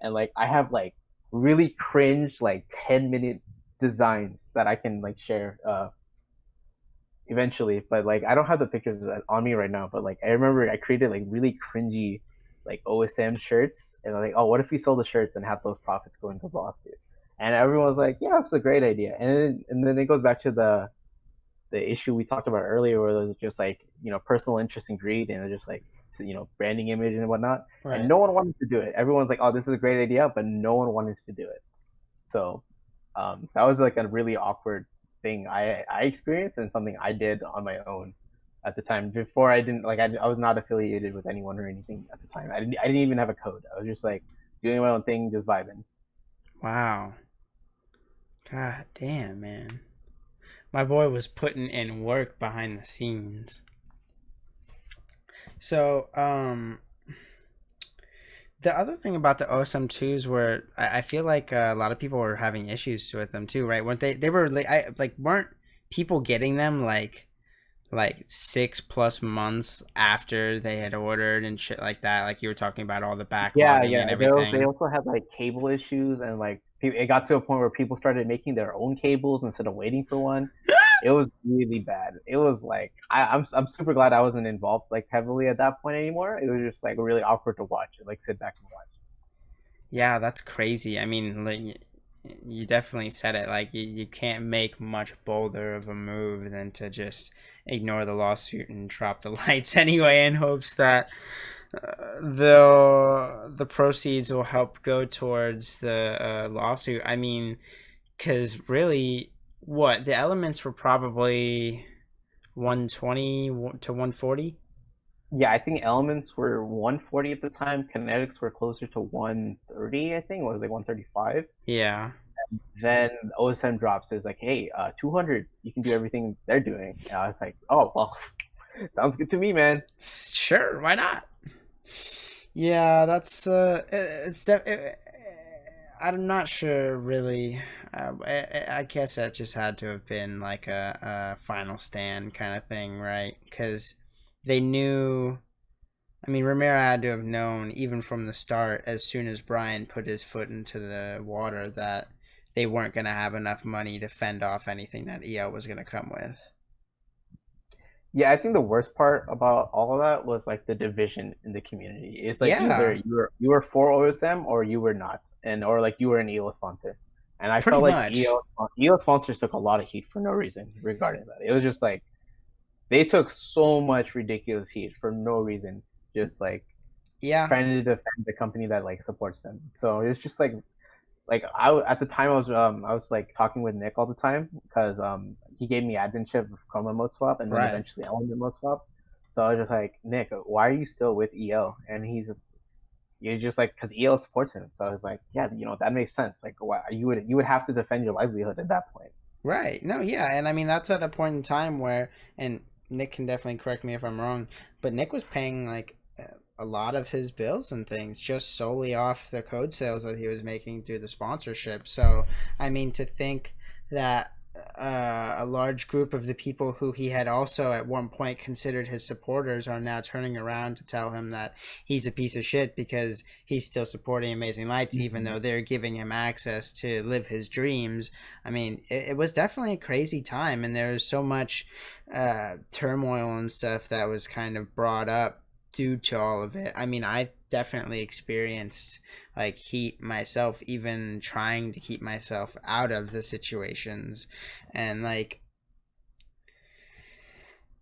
And like, I have like really cringe like 10-minute designs that I can like share eventually, but like I don't have the pictures on me right now. But like I remember I created like really cringy like OSM shirts, and like, oh, what if we sold the shirts and have those profits go into the lawsuit? And everyone was like, yeah, that's a great idea. And then it goes back to the issue we talked about earlier, where it was just like personal interest and greed, and just like branding image and whatnot. And Right. no one wanted to do it. Everyone's like, oh, this is a great idea, but no one wanted to do it. So that was like a really awkward thing I experienced, and something I did on my own at the time. Before I didn't like I was not affiliated with anyone or anything at the time. I didn't even have a code. I was just like doing my own thing, just vibing. Wow. God damn, man. My boy was putting in work behind the scenes. So, the other thing about the OSM2s were I feel like a lot of people were having issues with them too, right? Weren't they were like weren't people getting them like 6+ months after they had ordered and shit like that? Like you were talking about all the Yeah, backlogging yeah. and They everything. also had like cable issues, and like it got to a point where people started making their own cables instead of waiting for one. It was really bad. It was like I'm super glad I wasn't involved like heavily at that point anymore. It was just like really awkward to watch and like sit back and watch. Yeah, that's crazy. I mean, like you definitely said it. Like you can't make much bolder of a move than to just ignore the lawsuit and drop the lights anyway, in hopes that the proceeds will help go towards the lawsuit. I mean, because really, what the elements were probably 120 to 140. Yeah, I think elements were 140 at the time. Kinetics were closer to 130. I think it was like 135. Yeah. Then OSM drops is like, hey, 200. You can do everything they're doing. And I was like, oh well, sounds good to me, man. Sure, why not? Yeah, that's it's I'm not sure really. I guess that just had to have been like a final stand kind of thing, right? Because they knew. I mean, Ramiro had to have known even from the start, as soon as Brian put his foot into the water, that they weren't going to have enough money to fend off anything that EO was going to come with. Yeah, I think the worst part about all of that was like the division in the community. It's like either Yeah, you were for OSM or you were not, and or like you were an EO sponsor. And I pretty felt like much. EO sponsors took a lot of heat for no reason regarding that. It was just like they took so much ridiculous heat for no reason, just like Yeah, trying to defend the company that like supports them. So it's just like at the time I was like talking with Nick all the time because he gave me adminship of Chroma Mode Swap and then right. eventually Element Mode Swap. So I was just like, Nick, why are you still with EO? And you're just like, because EO supports him. So I was like, yeah, that makes sense. Like, why you would have to defend your livelihood at that point. Right. No, yeah. And I mean, that's at a point in time where, and Nick can definitely correct me if I'm wrong, but Nick was paying like a lot of his bills and things just solely off the code sales that he was making through the sponsorship. So, I mean, to think that a large group of the people who he had also at one point considered his supporters are now turning around to tell him that he's a piece of shit because he's still supporting Amazing Lights, even Mm-hmm. though they're giving him access to live his dreams. I mean, it was definitely a crazy time, and there was so much turmoil and stuff that was kind of brought up due to all of it. I mean, I definitely experienced like heat myself, even trying to keep myself out of the situations, and like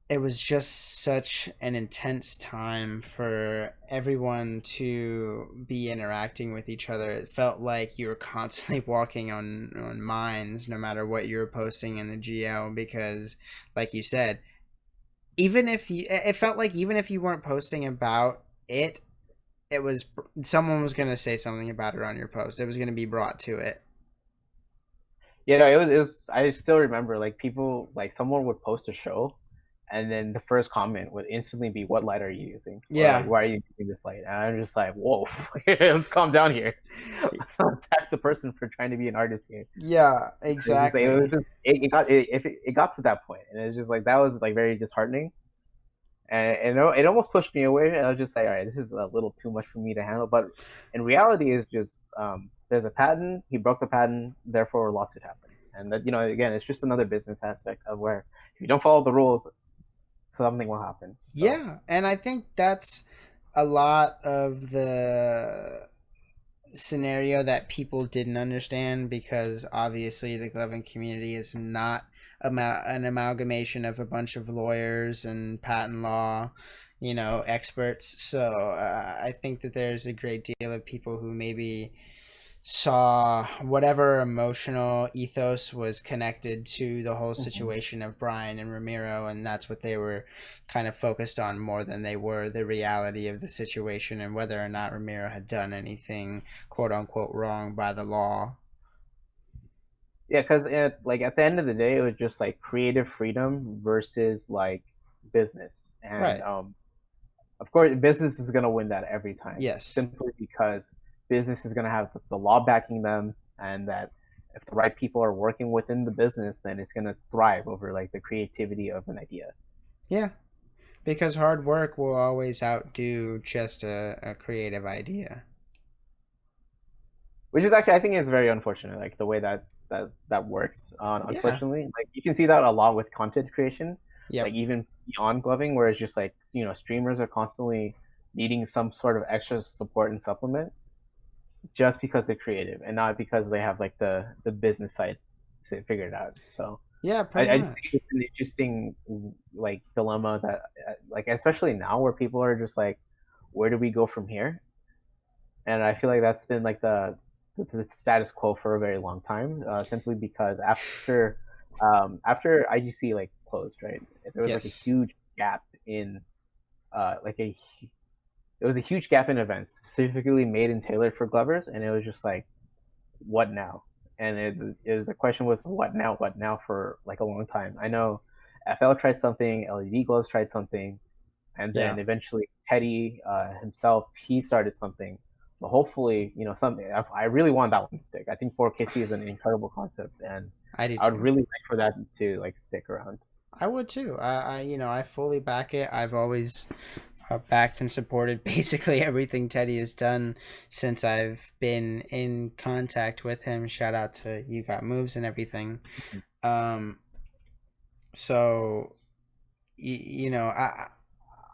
it was just such an intense time for everyone to be interacting with each other. It felt like you were constantly walking on mines, no matter what you were posting in the GL, because, like you said, even if you, it felt like even if you weren't posting about it, it was someone was gonna say something about it on your post. It was gonna be brought to it. Yeah, no, it was. I still remember like people like someone would post a show, and then the first comment would instantly be, "What light are you using?" Or like, Yeah, "Why are you using this light?" And I'm just like, "Whoa, let's calm down here. Let's not attack the person for trying to be an artist here." yeah, It's just like, it was exactly. just it got to that point, and it's just like that was like very disheartening, and it almost pushed me away. And I was just like, "All right, this is a little too much for me to handle." But in reality, it's just there's a patent. He broke the patent, therefore a lawsuit happens. And that, again, it's just another business aspect of where if you don't follow the rules, something will happen. So Yeah, and I think that's a lot of the scenario that people didn't understand, because obviously the gloving community is not an amalgamation of a bunch of lawyers and patent law, experts. So I think that there's a great deal of people who maybe saw whatever emotional ethos was connected to the whole mhm. situation of Brian and Ramiro, and that's what they were kind of focused on more than they were the reality of the situation and whether or not Ramiro had done anything quote unquote wrong by the law. Yeah, because like at the end of the day, it was just like creative freedom versus like business, and Right. of course, business is gonna win that every time, Yes. simply because business is gonna have the law backing them, and that if the right people are working within the business, then it's gonna thrive over like the creativity of an idea. Yeah. Because hard work will always outdo just a creative idea. Which is actually, I think, is very unfortunate, like the way that works. Yeah. Unfortunately, like you can see that a lot with content creation, like Yep. even beyond gloving, where it's just like streamers are constantly needing some sort of extra support and supplement just because they're creative and not because they have like the business side to figure it out. So Yeah, I, pretty I just think much. it's an interesting like dilemma that like especially now where people are just like, where do we go from here? And I feel like that's been like the status quo for a very long time, simply because after IGC like closed, right? There was like a Yes. huge gap in like a there was a huge gap in events specifically made and tailored for glovers, and it was just like, what now? And it was the question was what now for like a long time. I know FL tried something, LED gloves tried something, and Yeah. then eventually Teddy himself he started something. So hopefully, something. I really want that one to stick. I think 4KC is an incredible concept, and I do I would too. really like for that to like stick around. I would too. I fully back it. I've always backed and supported basically everything Teddy has done since I've been in contact with him. Shout out to You Got Moves and everything. Um, so I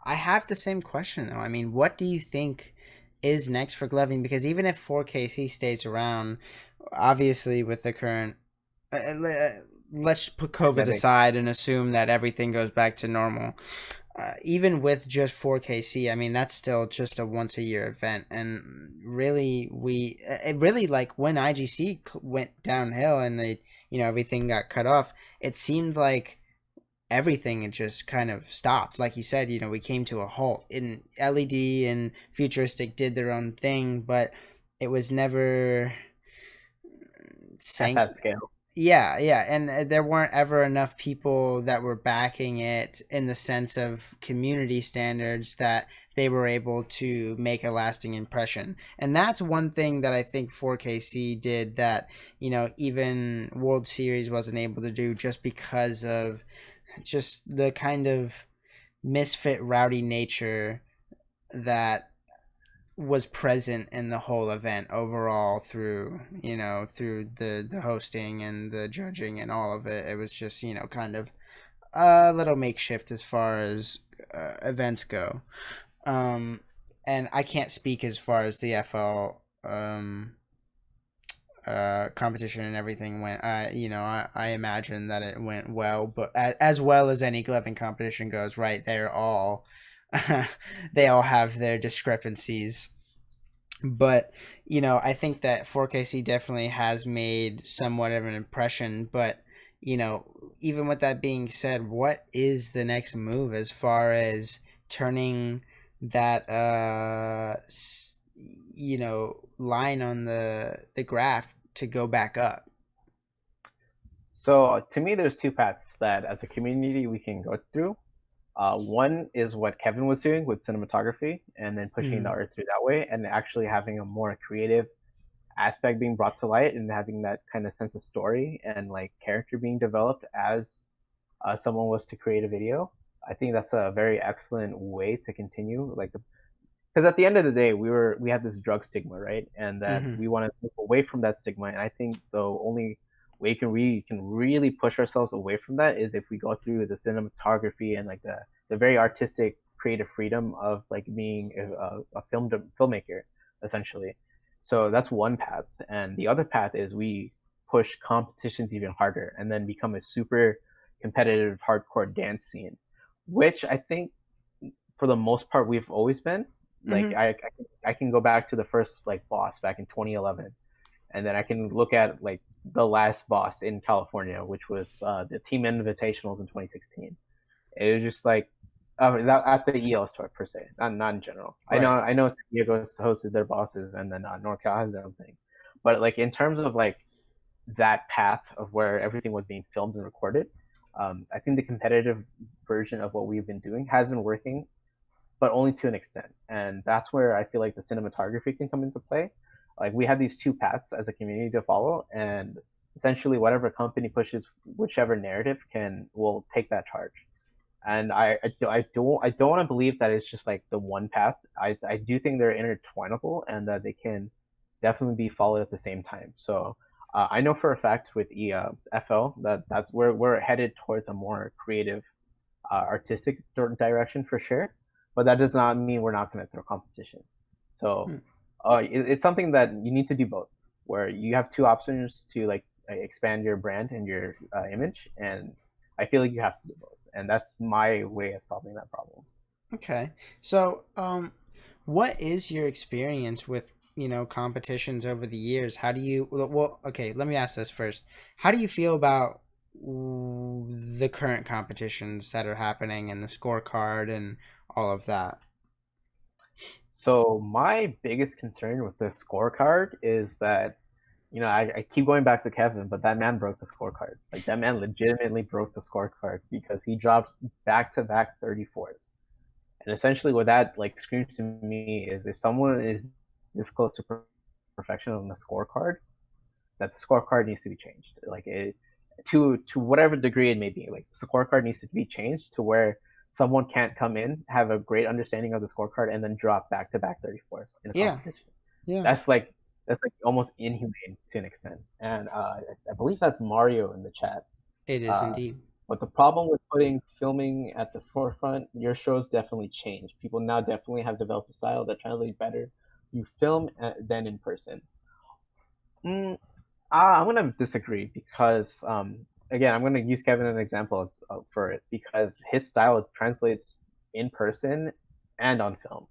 have the same question though. I mean, what do you think is next for gloving? Because even if 4KC stays around, obviously with the current let's put COVID Pandemic. aside and assume that everything goes back to normal. Even with just 4KC, I mean, that's still just a once a year event. And really, it really like when IGC went downhill and everything got cut off, it seemed like everything just kind of stopped. Like you said, we came to a halt. In LED and Futuristic did their own thing, but it was never At sank. that scale. Yeah, yeah, and there weren't ever enough people that were backing it in the sense of community standards that they were able to make a lasting impression. And that's one thing that I think 4KC did that, even World Series wasn't able to do, just because of just the kind of misfit rowdy nature that was present in the whole event overall, through through the hosting and the judging and all of it. It was just kind of a little makeshift as far as events go. um and I can't speak as far as the FL competition and everything went. I imagine that it went well, but as well as any gloving competition goes, right? They're all they all have their discrepancies. But I think that 4KC definitely has made somewhat of an impression. But even with that being said, what is the next move as far as turning that line on the graph to go back up? So to me, there's two paths that as a community we can go through. One is what Kevin was doing with cinematography and then pushing the Mm, art through that way and actually having a more creative aspect being brought to light and having that kind of sense of story and like character being developed as someone was to create a video. I think that's a very excellent way to continue. Like, because at the end of the day, we had this drug stigma, right? And that mm-hmm. we want to move away from that stigma. And I think the only we can really push ourselves away from that is if we go through the cinematography and like the very artistic creative freedom of like being a filmmaker essentially. So that's one path, and the other path is we push competitions even harder and then become a super competitive hardcore dance scene, which I think for the most part we've always been. Like Mm-hmm. I can go back to the first like boss back in 2011, and then I can look at like the last boss in California, which was the Team Invitationals in 2016. It was just like that, at the EL store per se, not in general. Right. I know San Diego hosted their bosses, and then NorCal has their own thing, but like in terms of like that path of where everything was being filmed and recorded, I think the competitive version of what we've been doing has been working, but only to an extent. And that's where I feel like the cinematography can come into play. Like we have these two paths as a community to follow, and essentially whatever company pushes whichever narrative can will take that charge. And I don't want to believe that it's just like the one path. I do think they're intertwinable and that they can definitely be followed at the same time. So I know for a fact with FL that that's where we're headed towards a more creative artistic direction for sure, but that does not mean we're not going to throw competitions. So Hmm. it's something that you need to do both, where you have two options to like expand your brand and your image, and I feel like you have to do both, and that's my way of solving that problem. Okay. So, what is your experience with, competitions over the years? How do you, well, okay, let me ask this first. How do you feel about the current competitions that are happening and the scorecard and all of that? So my biggest concern with the scorecard is that I keep going back to Kevin, but that man broke the scorecard. Like that man legitimately broke the scorecard because he dropped back to back 34s. And essentially, what that like screams to me is if someone is this close to perfection on the scorecard, that the scorecard needs to be changed. Like it to whatever degree it may be. Like the scorecard needs to be changed to where someone can't come in, have a great understanding of the scorecard, and then drop back to back 34s in a Yeah. competition. Yeah. That's like that's like almost inhumane to an extent. And I believe that's Mario in the chat. It is Uh, indeed. but the problem with putting filming at the forefront, your shows definitely change. People now definitely have developed a style that translates better. You film than in person. Mm, I'm gonna disagree because again, I'm gonna use Kevin as an example for it because his style translates in person and on film,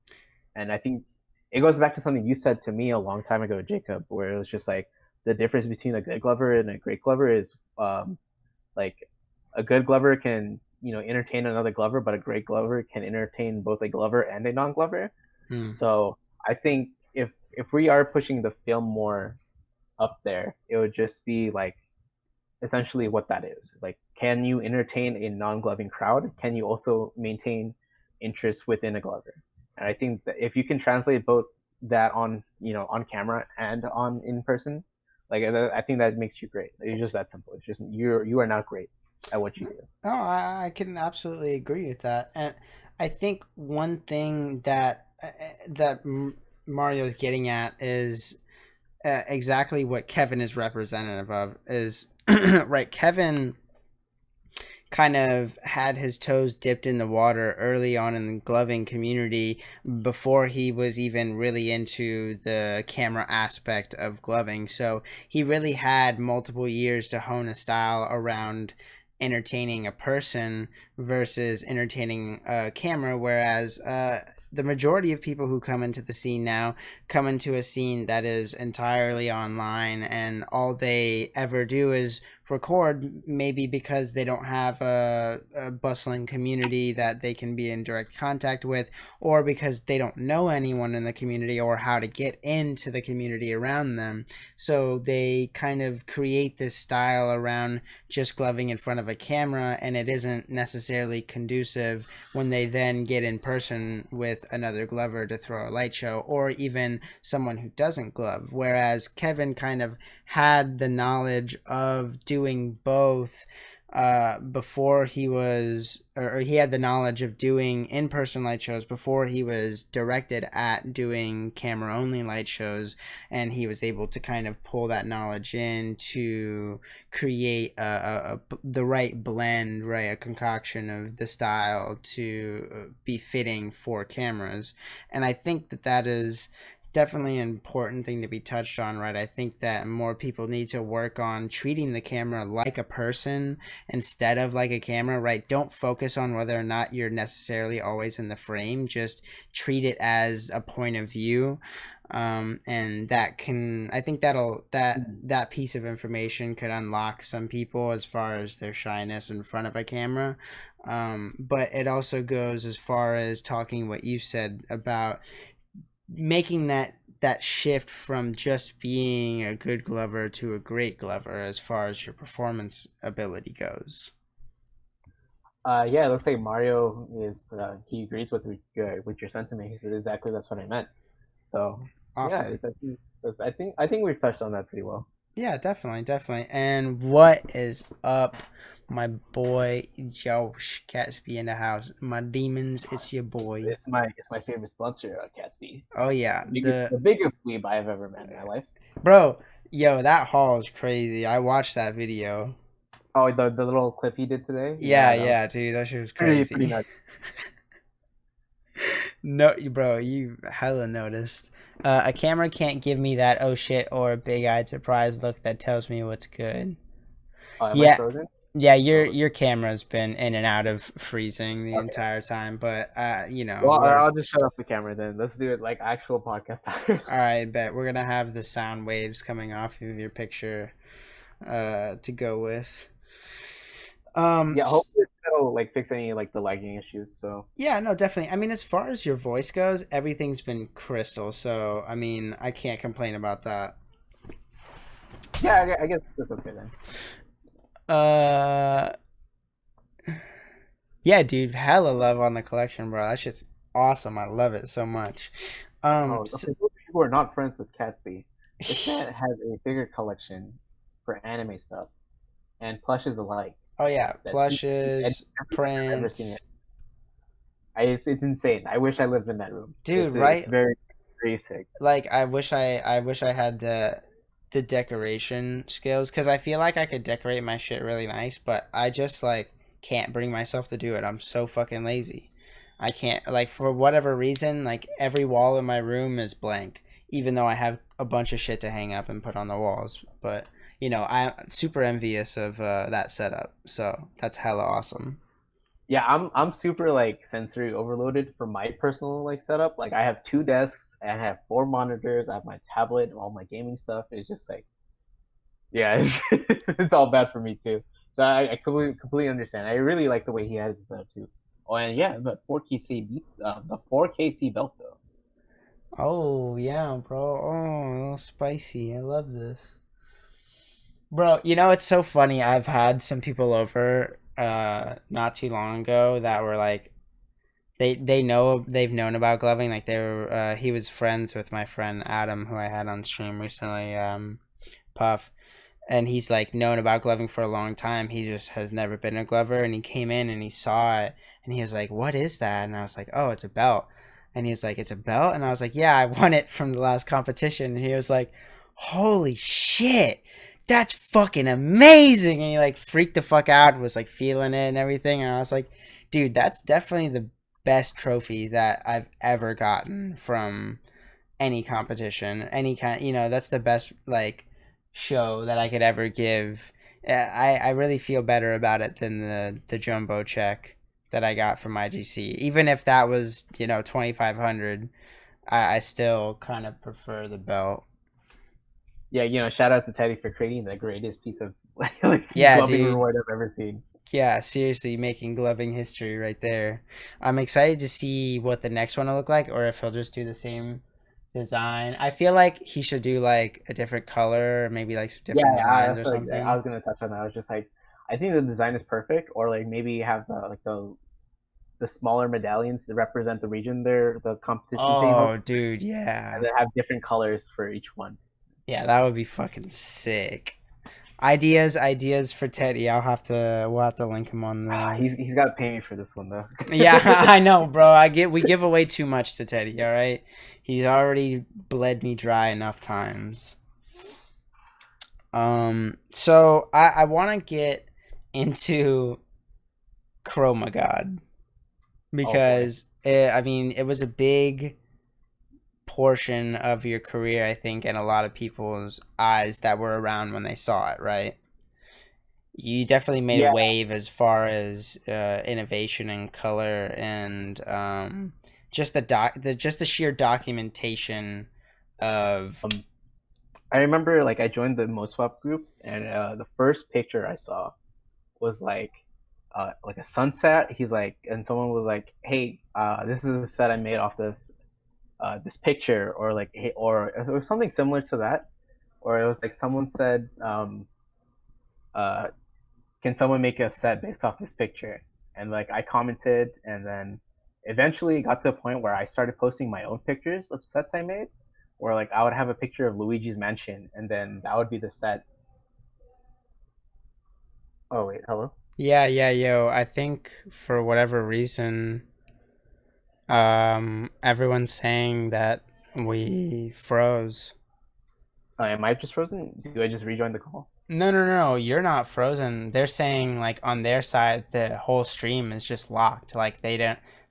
and I think it goes back to something you said to me a long time ago, Jacob, where it was just like the difference between a good glover and a great glover is like a good glover can entertain another glover, but a great glover can entertain both a glover and a non-glover. Hmm. So I think if we are pushing the film more up there, it would just be like essentially what that is. Like, can you entertain a non-gloving crowd? Can you also maintain interest within a glover? And I think that if you can translate both that on on camera and on in person, like I think that makes you great. It's just that simple. It's just you are not great at what you do. Oh, I can absolutely agree with that. And I think one thing that Mario is getting at is exactly what Kevin is representative of is right. Kevin kind of had his toes dipped in the water early on in the gloving community before he was even really into the camera aspect of gloving. So he really had multiple years to hone a style around entertaining a person versus entertaining a camera, whereas the majority of people who come into the scene now come into a scene that is entirely online, and all they ever do is record, maybe because they don't have a bustling community that they can be in direct contact with, or because they don't know anyone in the community or how to get into the community around them. So they kind of create this style around just gloving in front of a camera, and it isn't necessarily conducive when they then get in person with another glover to throw a light show, or even someone who doesn't glove. Whereas Kevin kind of had the knowledge of doing both before he was, or he had the knowledge of doing in-person light shows before he was directed at doing camera-only light shows, and he was able to kind of pull that knowledge in to create the right blend, right, a concoction of the style to be fitting for cameras. And I think that that is definitely an important thing to be touched on, right? I think that more people need to work on treating the camera like a person instead of like a camera, right? Don't focus on whether or not you're necessarily always in the frame. Just treat it as a point of view. And that can, I think that piece of information could unlock some people as far as their shyness in front of a camera. But it also goes as far as talking what you said about making that shift from just being a good glover to a great glover as far as your performance ability goes. Yeah, it looks like Mario is he agrees with your sentiment. He said exactly that's what I meant. So yeah, Awesome. I think we've touched on that pretty well. Yeah, definitely, definitely. And what is up, my boy Josh Catsby in the house? My demons, it's your boy. It's my favorite sponsor, Gatsby. Oh yeah, The biggest weeb I've ever met in my life. bro, yo, that haul is crazy. I watched that video. Oh, the little clip he did today. Yeah, Yeah, that was yeah, dude, that shit was pretty crazy. nuts. No, bro, you hella noticed. A camera can't give me that oh shit or big-eyed surprise look that tells me what's good. Oh, am I Yeah, frozen? yeah, your Oh, your camera's been in and out of freezing the okay. entire time, but Well, we're I'll just shut off the camera then. Let's do it like actual podcast time. all right. Bet we're gonna have the sound waves coming off of your picture, to go with. Yeah, S- hopefully it'll like fix any like the lagging issues. So yeah, no, definitely. I mean, as far as your voice goes, everything's been crystal. So, I mean, I can't complain about that. yeah, I guess that's okay then. Uh, yeah, dude, hella love on the collection, bro. That shit's awesome. I love it so much. Oh, So, okay. Those people who are not friends with Catsby, this man has a bigger collection for anime stuff and plushes alike. oh yeah, That's plushes, everything I've ever seen. prints, It's insane. I wish I lived in that room. dude. It's Right? very very sick. Like, I wish I had the decoration skills because I feel like I could decorate my shit really nice, but I just like can't bring myself to do it. I'm so fucking lazy. I can't, like, for whatever reason, like every wall in my room is blank, even though I have a bunch of shit to hang up and put on the walls. But I'm super envious of that setup. So that's hella awesome. Yeah, I'm super like sensory overloaded for my personal like setup. Like I have two desks, and I have four monitors, I have my tablet, all my gaming stuff. It's just like yeah, it's all bad for me too. So I completely understand. I really like the way he has it set up too. Oh, and yeah, the 4KC belt though. Oh yeah, bro. Oh, a little spicy. I love this. Bro, it's so funny. I've had some people over not too long ago that were like they've known about gloving. Like they were he was friends with my friend Adam who I had on stream recently, Puff. And he's like known about gloving for a long time. He just has never been a glover, and he came in and he saw it and he was like, "What is that?" And I was like, "Oh, it's a belt." And he was like, "It's a belt?" And I was like, "Yeah, I won it from the last competition." And he was like, "Holy shit, that's fucking amazing!" And he like freaked the fuck out and was like feeling it and everything. And I was like, "Dude, that's definitely the best trophy that I've ever gotten from any competition, any kind. That's the best like show that I could ever give." I really feel better about it than the jumbo check that I got from IGC. Even if that was 2,500, I still kind of prefer the belt. Yeah, shout out to Teddy for creating the greatest piece of like Yeah, gloving dude. reward I've ever seen. Yeah, seriously, making gloving history right there. I'm excited to see what the next one will look like, or if he'll just do the same design. I feel like he should do like a different color, maybe like some Yeah, different designs that's or like I something. was gonna touch on that. I was just like, I think the design is perfect, or like maybe have the smaller medallions to represent the region the competition taking place, Oh, dude, and yeah. then have different colors for each one. Yeah, that would be fucking sick. Ideas for Teddy. We'll have to link him on the. He's got to pay me for this one though. Yeah, I know, bro. We give away too much to Teddy. All right, he's already bled me dry enough times. So I want to get into Chroma God Oh boy. because I mean it was a big portion of your career, I think, and a lot of people's eyes that were around when they saw it, right? You definitely made a Yeah. wave as far as innovation and color and just the sheer documentation of. Um, I remember like I joined the MoSwap group, and the first picture I saw was like a sunset. He's like, and someone was like, "Hey, this is a set I made off this picture," or like, "Hey," or it was something similar to that, or it was like someone said, uh, "Can someone make a set based off this picture?" And like I commented, and then eventually it got to a point where I started posting my own pictures of sets I made, where like I would have a picture of Luigi's Mansion, and then that would be the set. Oh wait, hello. Yeah, yeah, yo. I think for whatever reason, everyone's saying that we froze. Am I just frozen? Do I just rejoin the call? No, no, no, you're not frozen. They're saying like on their side the whole stream is just locked. Like they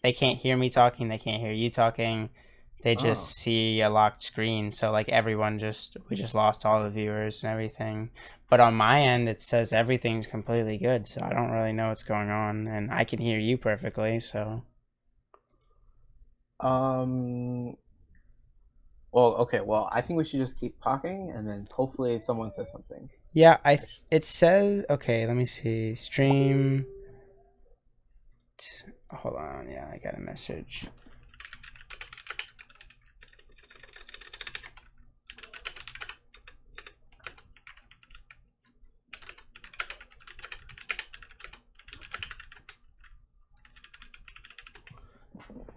can't hear me talking, they can't hear you talking. They just Oh. see a locked screen. So like we just lost all the viewers and everything. But on my end it says everything's completely good. So I don't really know what's going on and I can hear you perfectly, so Um. Well, okay. Well, I think we should just keep talking, and then hopefully someone says something. yeah, it says okay, let me see. Stream hold on, yeah, I got a message.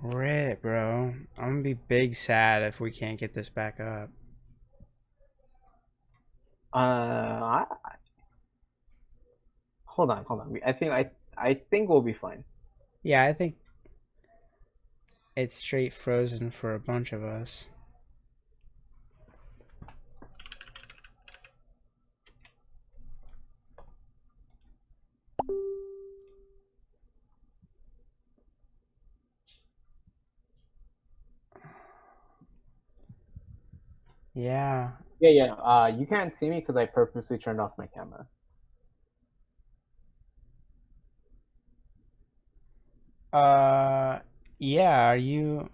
Rip, bro. I'm gonna be big sad if we can't get this back up. Hold on, hold on. I think we'll be fine. Yeah, I think it's straight frozen for a bunch of us. Yeah. Yeah, yeah. You can't see me because I purposely turned off my camera. Uh, yeah, are you.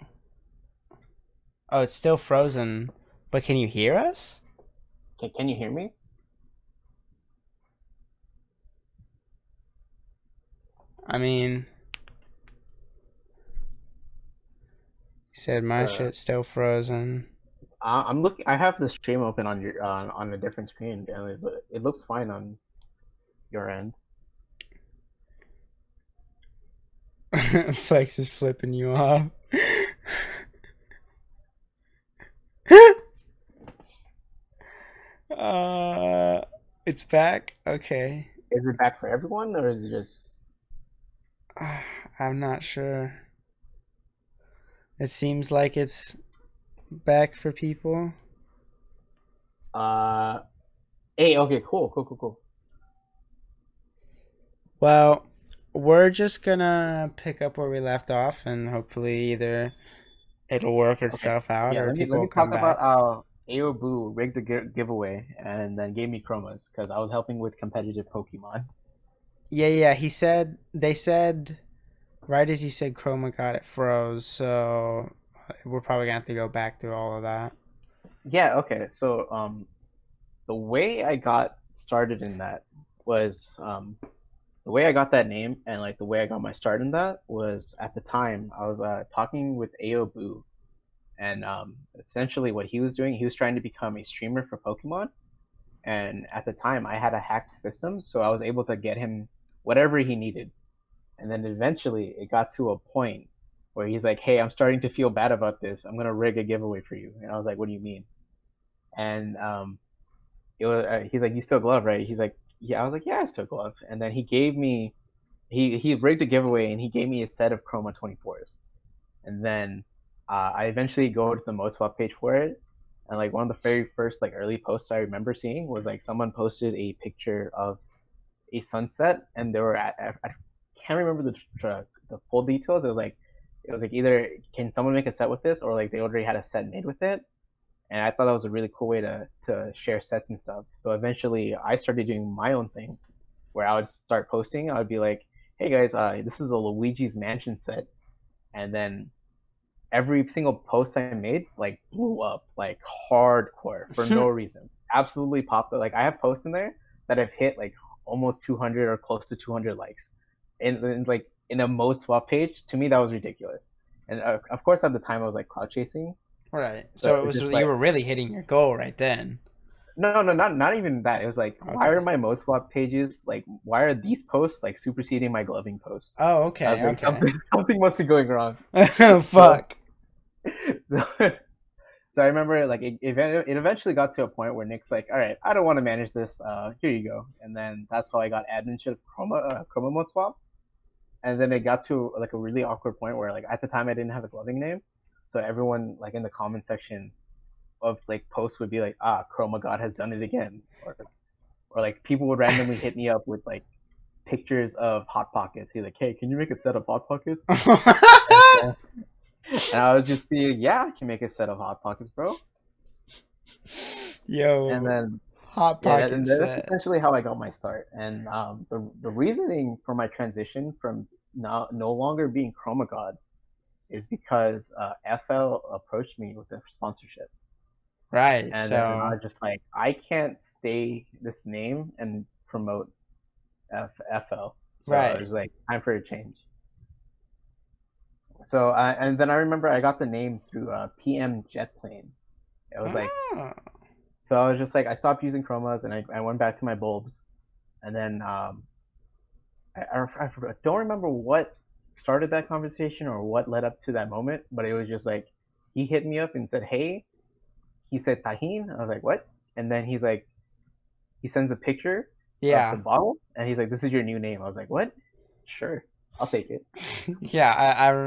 Oh, it's still frozen. But can you hear us? Can you hear me? I mean, he said my Uh, shit's still frozen. I'm looking. I have the stream open on your on a different screen, but it looks fine on your end. Flex is flipping you off. uh, it's back? Okay. Is it back for everyone, or is it just? I'm not sure. It seems like it's back for people. Uh, Hey, okay, cool, cool, cool, cool. Well, we're just gonna pick up where we left off, and hopefully either it'll work Okay. itself out Yeah, or let people me will talk come about back. Aobu rigged a giveaway and then gave me chromas because I was helping with competitive Pokemon. Yeah, yeah. They said right as you said, Chroma got it froze, so we're probably gonna have to go back through all of that. Yeah, okay. So the way I got started in that was the way I got that name and like the way I got my start in that was at the time I was talking with Aobu, and essentially what he was doing, he was trying to become a streamer for Pokemon. And at the time, I had a hacked system, so I was able to get him whatever he needed. And then eventually, it got to a point where he's like, "Hey, I'm starting to feel bad about this. I'm gonna rig a giveaway for you." And I was like, "What do you mean?" And he's like, you still glove, right? He's like, yeah. I was like, yeah, I still glove. And then he gave me he rigged a giveaway and he gave me a set of Chroma 24s. And then I eventually go to the Mode Swap page for it. And like one of the very first like early posts I remember seeing was like someone posted a picture of a sunset, and they were I can't remember the full details. It was like either can someone make a set with this, or like they already had a set made with it. And I thought that was a really cool way to share sets and stuff. So eventually, I started doing my own thing, where I would start posting. I would be like, "Hey guys, this is a Luigi's Mansion set," and then every single post I made like blew up like hardcore for no reason. Absolutely popped. Like I have posts in there that have hit like almost 200 or close to 200 likes, and like in a Mode Swap page. To me, that was ridiculous. And of course, at the time, I was like cloud chasing, Right. so So it it was was just you like, were really hitting your goal right then. no, not even that. It was like, why Okay. are my Mode Swap pages like? Why are these posts like superseding my gloving posts? Oh, I was okay, like, okay. something must be going wrong. Oh, So, fuck. so So I remember like it eventually got to a point where Nick's like, all right, I don't want to manage this. Here you go. And then that's how I got adminship of Chroma Mode Swap. And then it got to like a really awkward point where like at the time I didn't have a gloving name, so everyone like in the comment section of like posts would be like, Chroma God has done it again, or like people would randomly hit me up with like pictures of hot pockets. He's like, hey, can you make a set of hot pockets? And, and I would just be, yeah, I can make a set of hot pockets, bro. And Yo, then hot yeah, pocket and that's set. essentially how I got my start. And the reasoning for my transition from no longer being Chroma God is because FL approached me with a sponsorship, Right. and then I So was just like, I can't stay this name and promote FL. So I right. was like, time for a change. And then I remember I got the name through PM Jetplane. It was like, Oh. so I was just like, I stopped using chromas and I went back to my bulbs. And then I don't remember what started that conversation or what led up to that moment, but it was just like he hit me up and said, "Hey," he said Tajin. I was like, "What?" And then he's like, he sends a picture of the Yeah. bottle and he's like, "This is your new name." I was like, "What?" Sure, I'll take it. Yeah,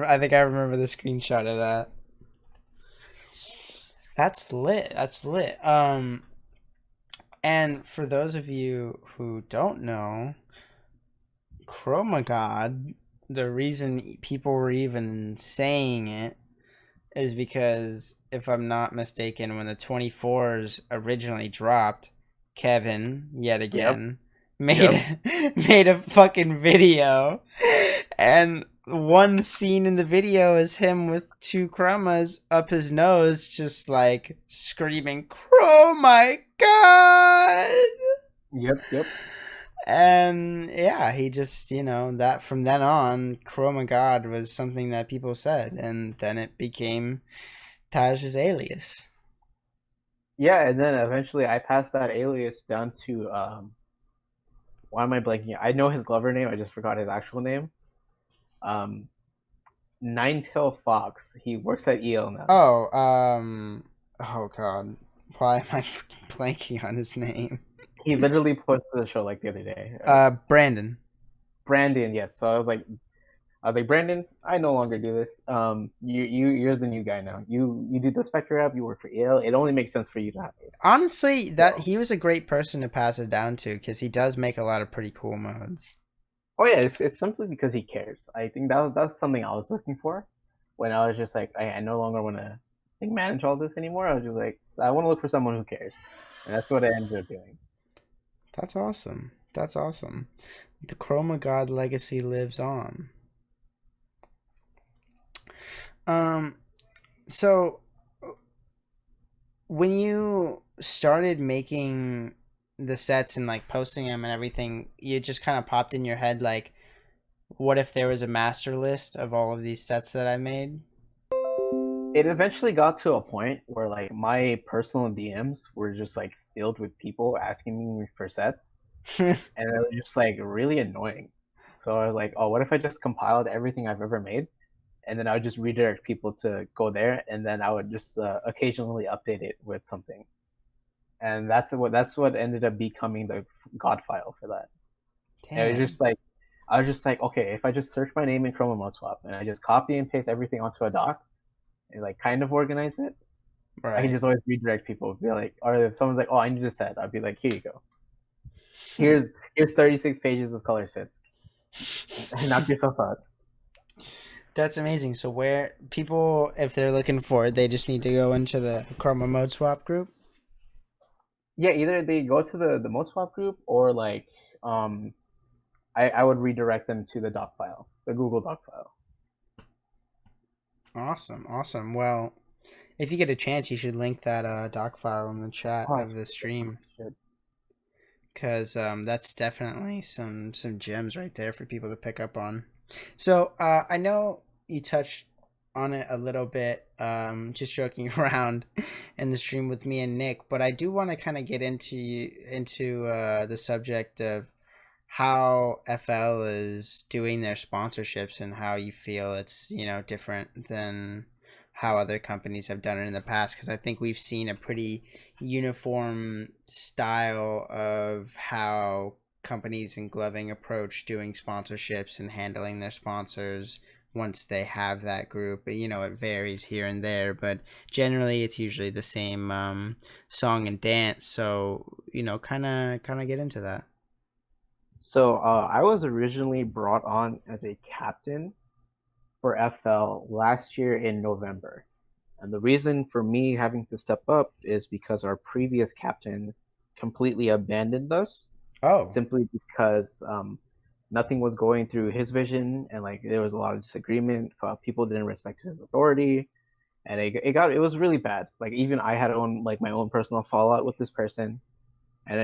I think I remember the screenshot of that. That's lit. That's lit. And for those of you who don't know, Chroma God, the reason people were even saying it is because, if I'm not mistaken, when the 24s originally dropped, Kevin, yet Yep, again, made yep, made a fucking video, and one scene in the video is him with two chromas up his nose, just like screaming, "Oh my god!" yep. And yeah, he just, that from then on, Chroma God was something that people said, and then it became Taj's alias. Yeah, and then eventually I passed that alias down to why am I blanking? I know his Glover name. I just forgot his actual name. Um, Ninetail Fox. He works at EL now. Oh, oh god, why am I freaking blanking on his name? He literally posted the show like the other day. Brandon. Brandon, yes. So I was like, Brandon, I no longer do this. You're the new guy now. You do the Spectre app. You work for EL. It only makes sense for you to have this. Honestly, that So, he was a great person to pass it down to, because he does make a lot of pretty cool modes. oh yeah, it's simply because he cares. I think that's something I was looking for when I was just like, I no longer want to manage all this anymore. I was just like, I want to look for someone who cares, and that's what I ended up doing. That's awesome. That's awesome. The Chroma God legacy lives on. Um, so when you started making the sets and like posting them and everything, you just kind of popped in your head like, what if there was a master list of all of these sets that I made? It eventually got to a point where like my personal DMs were just like filled with people asking me for sets, and it was just like really annoying. So I was like, oh, what if I just compiled everything I've ever made, and then I would just redirect people to go there, and then I would just occasionally update it with something. and that's what ended up becoming the God file for that. And it was Damn. just like I was just like, okay, if I just search my name in Chrome Remote Swap and I just copy and paste everything onto a doc and like kind of organize it, I can Right. just always redirect people. Be like, or if someone's like, oh, I need a set, I'd be like, here you go. Hmm. Here's 36 pages of color sets. Knock yourself out. That's amazing. So where people, if they're looking for it, they just need to go into the Chroma Mode Swap group. Yeah, either they go to the Most Swap group or like um I would redirect them to the doc file, the Google doc file. Awesome, awesome. Well, if you get a chance, you should link that doc file in the chat Oh, I of the stream, should. because that's definitely some gems right there for people to pick up on. So I know you touched on it a little bit, just joking around in the stream with me and Nick, but I do want to kind of get into the subject of how FL is doing their sponsorships and how you feel it's, different than how other companies have done it in the past, because I think we've seen a pretty uniform style of how companies in gloving approach doing sponsorships and handling their sponsors once they have that group. It varies here and there, but generally it's usually the same song and dance. So, kind of get into that. So I was originally brought on as a captain for FL last year in November. And the reason for me having to step up is because our previous captain completely abandoned us Oh. simply because nothing was going through his vision and like there was a lot of disagreement. People didn't respect his authority, and it was really bad. Like even I had my own personal fallout with this person, and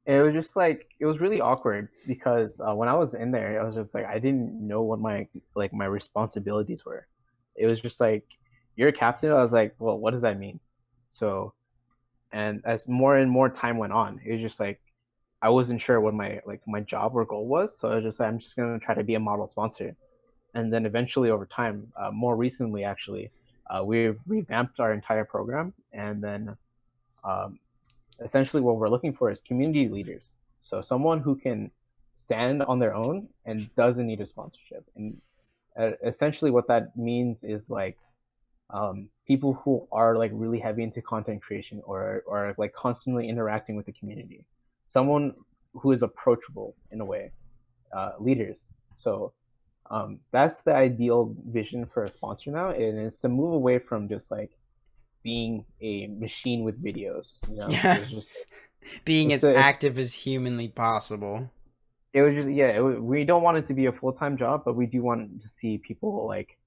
it was just like it was really awkward because when I was in there, I was just like I didn't know what my responsibilities were. It was just like you're a captain. I was like, well, what does that mean? So, and as more and more time went on, it was just like I wasn't sure what my job or goal was. So I was just like, I'm just gonna try to be a model sponsor. And then eventually over time, more recently actually, we've revamped our entire program, and then um, essentially what we're looking for is community leaders. So someone who can stand on their own and doesn't need a sponsorship. And essentially what that means is like people who are like really heavy into content creation or like constantly interacting with the community. Someone who is approachable in a way. Leaders. So that's the ideal vision for a sponsor now, and it's to move away from just like being a machine with videos. It's just Being it's as a, active as humanly possible. it was just yeah. We don't want it to be a full time job, but we do want to see people like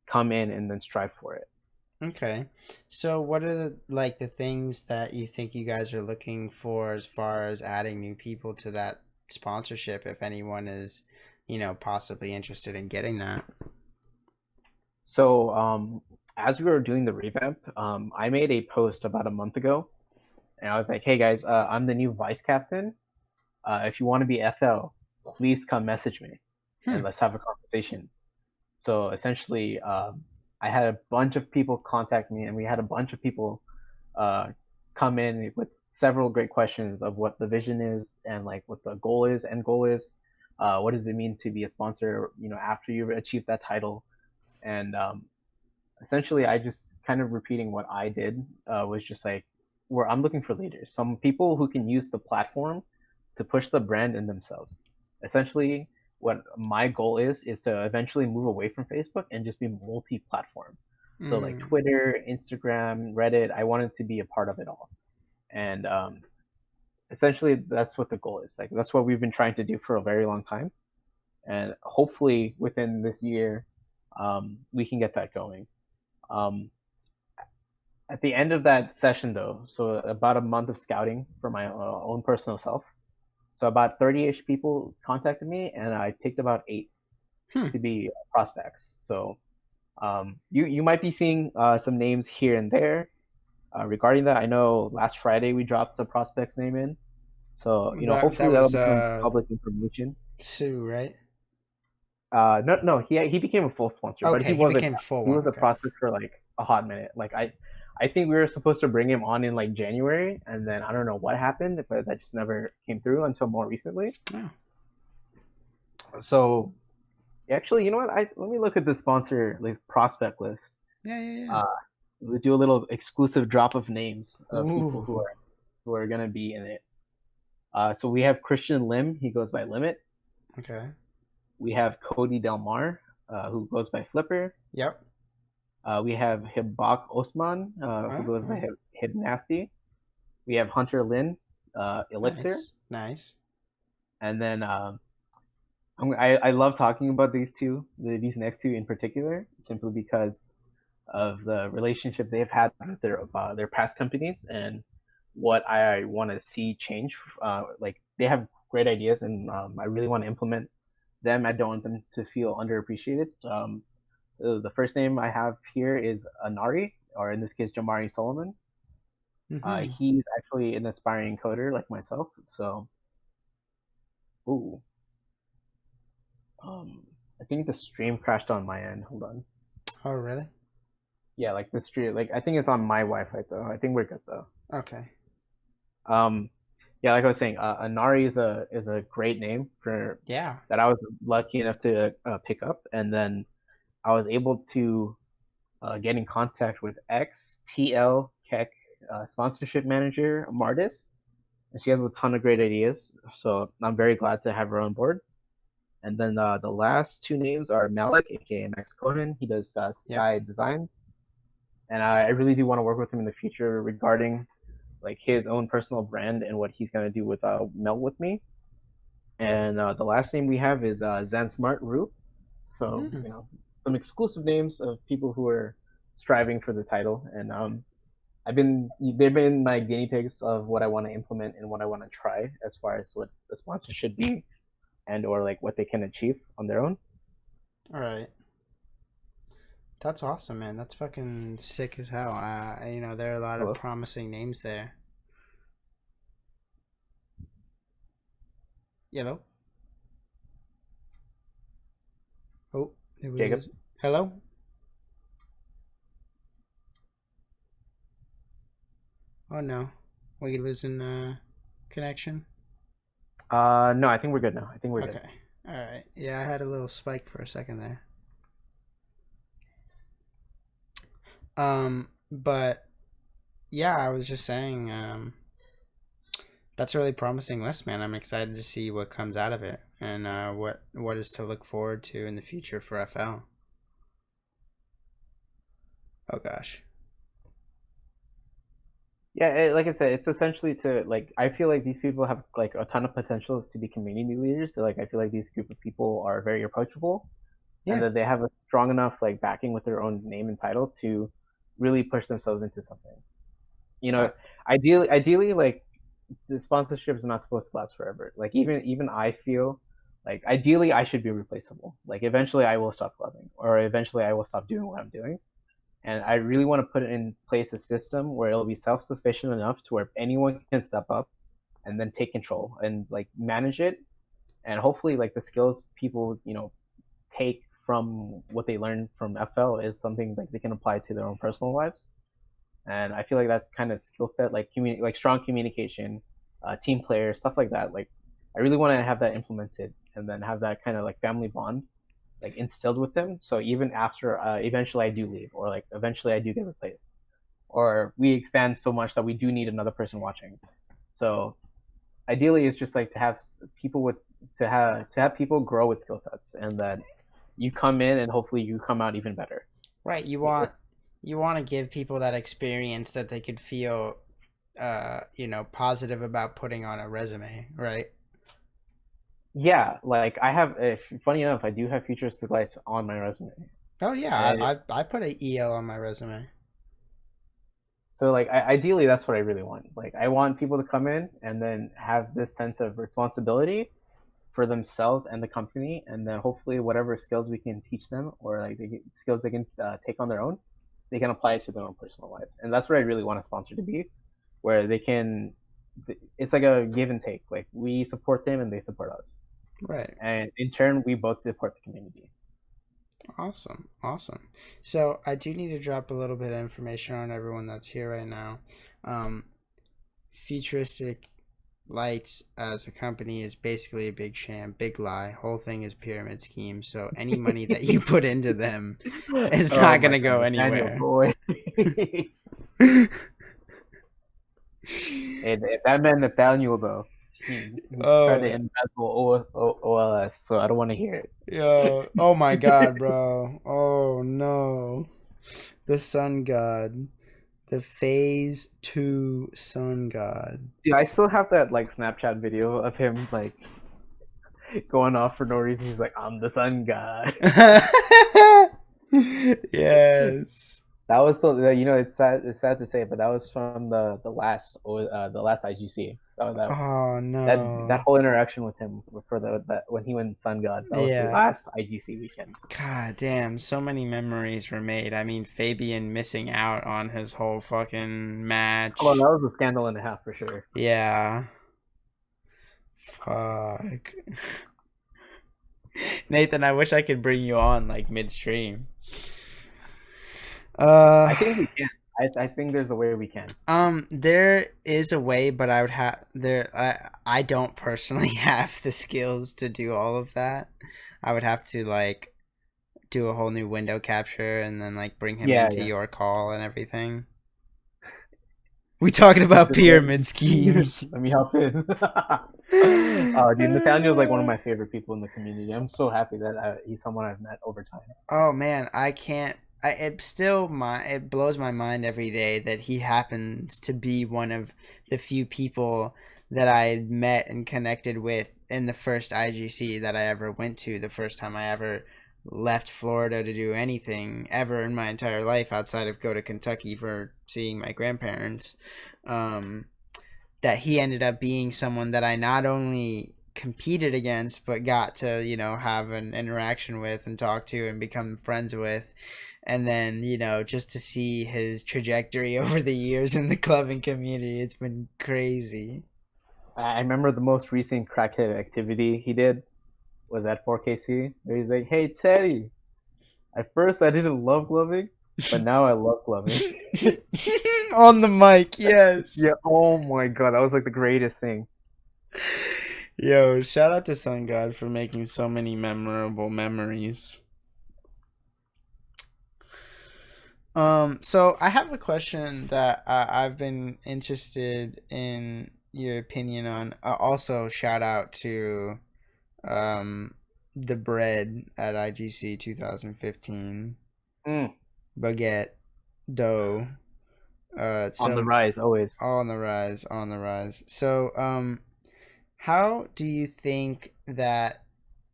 come in and then strive for it. Okay. So what are the things that you think you guys are looking for as far as adding new people to that sponsorship, if anyone is, possibly interested in getting that? So as we were doing the revamp, I made a post about a month ago, and I was like, "Hey guys, I'm the new vice captain. If you want to be FL, please come message me, and Hmm. let's have a conversation." So essentially, I had a bunch of people contact me, and we had a bunch of people uh, come in with several great questions of what the vision is and like what the goal is, end goal is. What does it mean to be a sponsor? After you've achieved that title, and essentially, I just kind of repeating what I did was just like where I'm looking for leaders, some people who can use the platform to push the brand in themselves. Essentially, what my goal is to eventually move away from Facebook and just be multi-platform. So like Mm. Twitter, Instagram, Reddit, I wanted to be a part of it all. And essentially, that's what the goal is. Like that's what we've been trying to do for a very long time, and hopefully within this year, we can get that going. Um, at the end of that session, though, so about a month of scouting for my own personal self, so about 30-ish people contacted me, and I picked about eight Hmm. to be prospects. So you might be seeing some names here and there regarding that. I know last Friday we dropped the prospect's name in, so That hopefully that'll was become public information. Sue, right? No, he became a full sponsor, but he Okay, he was a became full he one. was a Okay. prospect for like a hot minute. Like I think we were supposed to bring him on in like January, and then I don't know what happened, but that just never came through until more recently. Oh. So actually, you know what? Let me look at the sponsor like prospect list. Yeah, yeah, Uh, we'll do a little exclusive drop of names yeah. of people Ooh. who are gonna be in it. So we have Christian Lim. He goes by Limit. Okay. We have Cody Del Mar, who goes by Flipper. Yep. We have Hibak Osman, who goes by Oh, Hib Nasty. We have Hunter Lin, Elixir, nice. Nice. and then I love talking about these next two in particular, simply because of the relationship they've had with their past companies and what I want to see change. Like they have great ideas, and I really want to implement them. I don't want them to feel underappreciated. The first name I have here is Anari, or in this case, Jamari Solomon. Mm-hmm. He's actually an aspiring coder like myself. So, ooh, I think the stream crashed on my end. Hold on. Oh, really? Yeah, like the stream, like I think it's on my Wi-Fi though. I think we're good though. Okay. Um, yeah, like I was saying, Anari is a great name for Yeah. that I was lucky enough to pick up, and then I was able to get in contact with ex TL Keck sponsorship manager Mardis, and she has a ton of great ideas. So I'm very glad to have her on board. And then the last two names are Malik, aka Max Cohen. He does Yep. Sky Designs, and I really do want to work with him in the future regarding like his own personal brand and what he's gonna do with Melt with me. And the last name we have is Zan Smart Root. So Mm. some exclusive names of people who are striving for the title, and they've been my guinea pigs of what I want to implement and what I want to try as far as what the sponsor should be and or like what they can achieve on their own. All right. That's awesome, man. That's fucking sick as hell. There are a lot of Hello. promising names there. You know? Oh, did we Jacob. lose? Hello? Oh no. We losing connection? No, I think we're good now. I think we're good. Okay. All right. Yeah, I had a little spike for a second there. But yeah, I was just saying, that's a really promising list, man. I'm excited to see what comes out of it and what is to look forward to in the future for FL. Oh gosh. Yeah, like I said, it's essentially to like I feel like these people have like a ton of potentials to be community leaders. Like I feel like these group of people are very approachable, and Yeah. that they have a strong enough like backing with their own name and title to really push themselves into something. You know, Uh, ideally, like the sponsorship is not supposed to last forever. Like even I feel like ideally I should be replaceable. Like eventually I will stop clubbing, or eventually I will stop doing what I'm doing. And I really want to put in place a system where it'll be self-sufficient enough to where anyone can step up and then take control and like manage it. And hopefully, like the skills people take from what they learn from FL is something like they can apply to their own personal lives. And I feel like that's kind of skill set, like like strong communication, team players, stuff like that. Like I really want to have that implemented and then have that kind of like family bond like instilled with them. So even after eventually I do leave, or like eventually I do get replaced, or we expand so much that we do need another person watching. So ideally, it's just like to have people with to have people grow with skill sets, and that you come in and hopefully you come out even better. right. You want to give people that experience that they could feel, positive about putting on a resume, right? Yeah, like I have. Funny enough, I do have futuristic lights on my resume, Oh yeah, and I put a EL on my resume. so like ideally, that's what I really want. Like I want people to come in and then have this sense of responsibility for themselves and the company, and then hopefully whatever skills we can teach them or like skills they can take on their own, they can apply it to their own personal lives. And that's what I really want a sponsor to be, where they can. It's like a give and take. Like we support them and they support us, Right. and in turn we both support the community. Awesome, awesome. So I do need to drop a little bit of information on everyone that's here right now. Um, Futuristic Lights as a company is basically a big sham, big lie. Whole thing is pyramid scheme. So any money that you put into them is Oh not my gonna god, go Nathaniel, anywhere. boy. And if that man Nathaniel though, he tried to Oh, embezzle OLS, so I don't want to hear it. yo, oh my God, bro. Oh no, the Sun God, the Phase 2 Sun God. Dude, I still have that like Snapchat video of him like going off for no reason. He's like, "I'm the sun god." Yes. That was it's sad. It's sad to say, but that was from the last IGC. Oh That no. whole interaction with him for the that when he went Sun God. That was the Yeah. last IGC weekend. God damn, so many memories were made. I mean, Fabian missing out on his whole fucking Come on, match. that was a scandal and a half for sure. Yeah. Fuck. Nathan, I wish I could bring you on like midstream. I Uh think we can. I think there's a way we can. there is a way, but I would have there I don't personally have the skills to do all of that. I would have to like do a whole new window capture and then like bring him Yeah, into yeah. your call and everything. We talking Just about pyramid schemes. let me hop in. Dude, Nathaniel's like one of my favorite people in the community. I'm so happy that he's someone I've met over time. Oh man, I can't. It blows my mind every day that he happens to be one of the few people that I met and connected with in the first IGC that I ever went to. The first time I ever left Florida to do anything ever in my entire life outside of go to Kentucky for seeing my grandparents. Um, that he ended up being someone that I not only competed against but got to have an interaction with and talk to and become friends with, and then just to see his trajectory over the years in the clubbing community, it's been crazy. I remember the most recent crackhead activity he did was at 4KC, where he's like, "Hey Teddy, at first I didn't love gloving, but now I love gloving." On the mic, yes. Yeah. Oh my god, that was like the greatest thing. Yo, shout out to Sun God for making so many memorable memories. So I have a question that I've been interested in your opinion on. Also, shout out to um, the bread at IGC 2015, Mm, baguette, dough. on the So rise, always. all on the rise, on the rise. So, how do you think that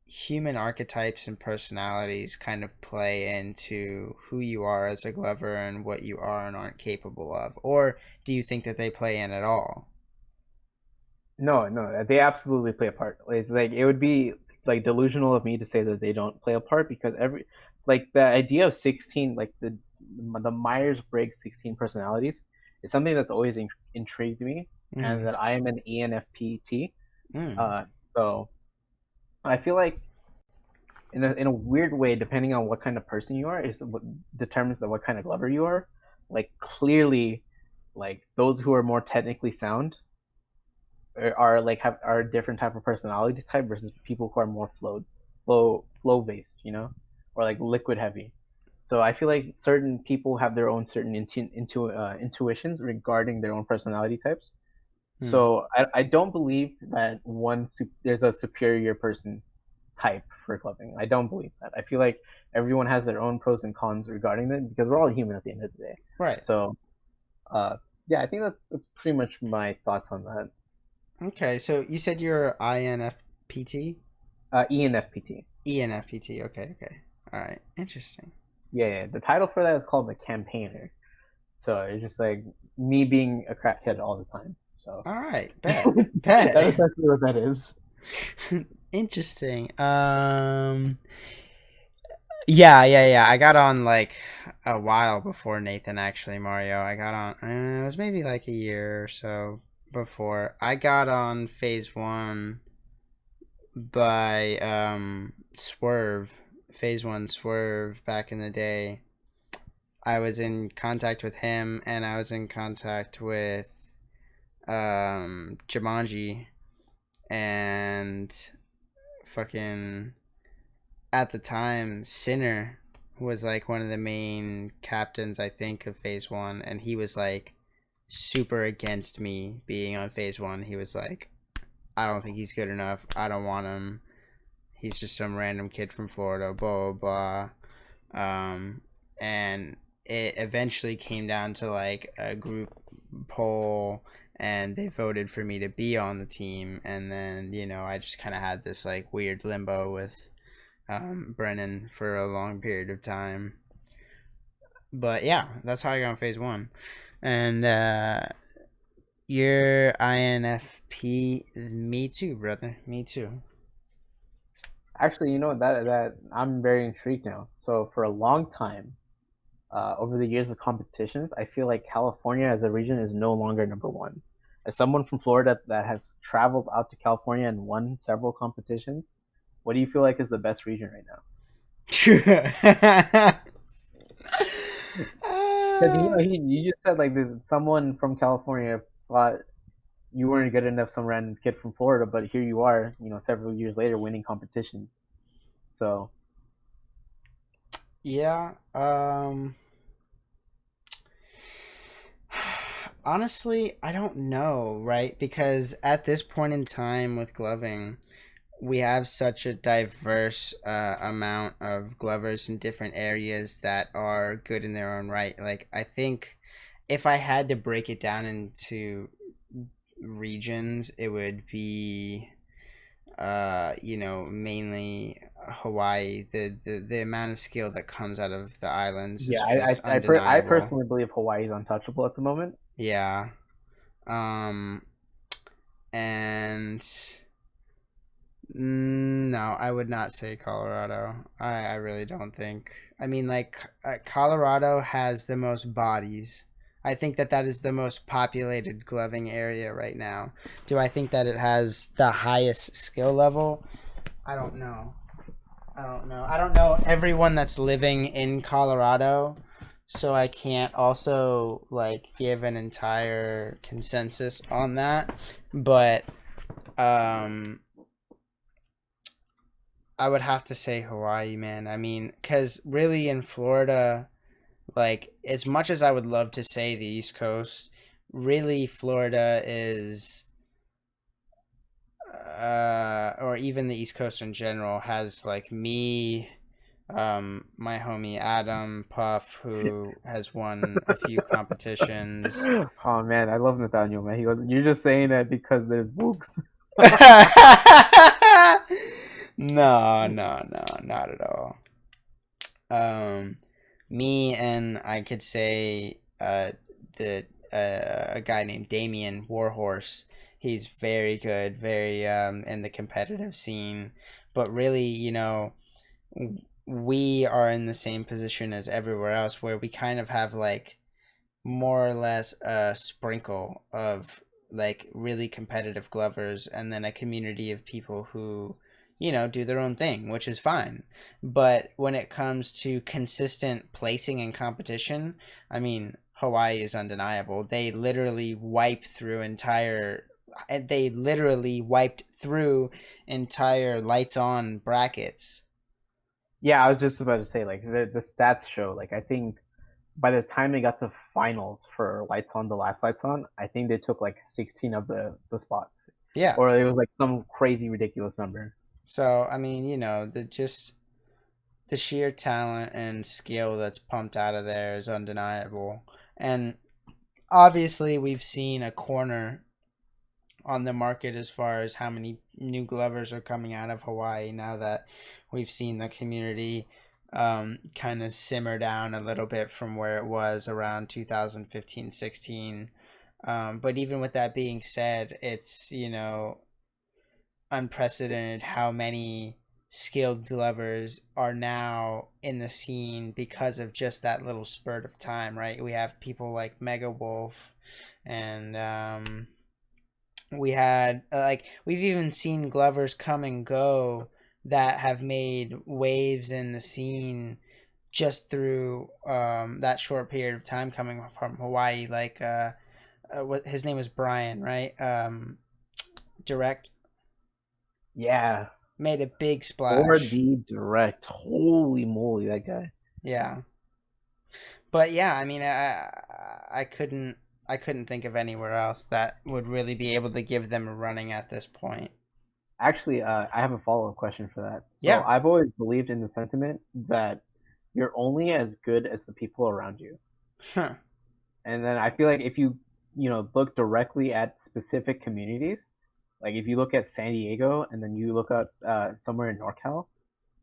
human archetypes and personalities kind of play into who you are as a glover and what you are and aren't capable of? Or do you think that they play in at all? No, no, they absolutely play a part. It's like it would be like delusional of me to say that they don't play a part because like the idea of 16, like the Myers-Briggs 16 personalities is something that's always intrigued me, and Mm, that I am an ENFPT. mm, Uh, so I feel like in a weird way, depending on what kind of person you are, is what determines what kind of lover you are. Like clearly, like those who are more technically sound are like are a different type of personality type versus people who are more flow based, or like liquid heavy. So I feel like certain people have their own certain intuitions regarding their own personality types. mm. So I don't believe that there's a superior person type for clubbing. I don't believe that. I feel like everyone has their own pros and cons regarding it because we're all human at the end of the day. Right. So uh, yeah, I think that's pretty much my thoughts on that. Okay, so you said you're INFPT? ENFPT. ENFPT. Okay, okay. All right. Interesting. Yeah, yeah. The title for that is called the campaigner. So it's just like me being a crackhead all the time. So All right. Bet. that's Bet. essentially what that is. Interesting. Yeah, yeah, yeah. I got on like a while before Nathan actually, Mario. I got on it was maybe like a year or so before. I got on phase 1 by Swerve Phase One Swerve back in the day, I was in contact with him, and I was in contact with Jumanji, and fucking at the time Sinner was like one of the main captains, I think, of Phase One, and he was like super against me being on Phase One. He was like, I don't think he's good enough. I don't want him. He's just some random kid from Florida, blah, blah, blah. And it eventually came down to like a group poll, and they voted for me to be on the team. And then, I just kind of had this like weird limbo with Brennan for a long period of time. But yeah, that's how I got on Phase One. And your INFP, me too, brother. Me too. Actually, that I'm very intrigued now. So for a long time, over the years of competitions, I feel like California as a region is no longer number one. As someone from Florida that has traveled out to California and won several competitions, what do you feel like is the best region right now? Because you just said like this, someone from California thought you weren't good enough, some random kid from Florida, but here you are, several years later, winning competitions. So Yeah. Honestly, I don't know, right? Because at this point in time with gloving, we have such a diverse amount of glovers in different areas that are good in their own right. Like, I think if I had to break it down into regions, it would be mainly Hawaii. The amount of skill that comes out of the islands yeah, is I just I undeniable. personally believe Hawaii is untouchable at the moment. Yeah. Um and no, I would not say Colorado. I really don't think. I mean, like, Colorado has the most bodies. I think that that is the most populated gloving area right now. Do I think that it has the highest skill level? I don't know. I don't know everyone that's living in Colorado, so I can't also like give an entire consensus on that. But um I would have to say Hawaii, man. I mean, cuz really in Florida, like, as much as I would love to say the East Coast, really Florida is or even the East Coast in general has like me, my homie Adam Puff, who has won a few competitions. Oh man, I love Nathaniel, man. He goes, "You're just saying that because there's books." No, no, no, not at all. Um, Me, and I could say the a guy named Damien Warhorse. He's very good, very in the competitive scene, but really, we are in the same position as everywhere else, where we kind of have like more or less a sprinkle of like really competitive glovers, and then a community of people who do their own thing, which is fine. But when it comes to consistent placing in competition, I mean, Hawaii is undeniable. They literally wiped through entire lights on brackets. Yeah, I was just about to say like the stats show like I think by the time they got to finals for Lights On, the last Lights On, I think they took like 16 of the spots, Yeah. or it was like some crazy ridiculous number. So I mean, the sheer talent and skill that's pumped out of there is undeniable. And obviously, we've seen a corner on the market as far as how many new glovers are coming out of Hawaii now that we've seen the community kind of simmer down a little bit from where it was around 2015-16. But even with that being said, it's, unprecedented how many skilled glovers are now in the scene because of just that little spurt of time, right? We have people like Mega Wolf, and we've even seen glovers come and go that have made waves in the scene just through that short period of time coming from Hawaii. Like, what his name was Brian, right? Direct Yeah, made a big splash. 4D direct. Holy moly, that guy. Yeah, but yeah, I mean, I couldn't think of anywhere else that would really be able to give them a running at this point. Actually, I have a follow-up question for that. So Yeah. I've always believed in the sentiment that you're only as good as the people around you. Huh. And then I feel like if you look directly at specific communities, like if you look at San Diego and then you look at somewhere in NorCal,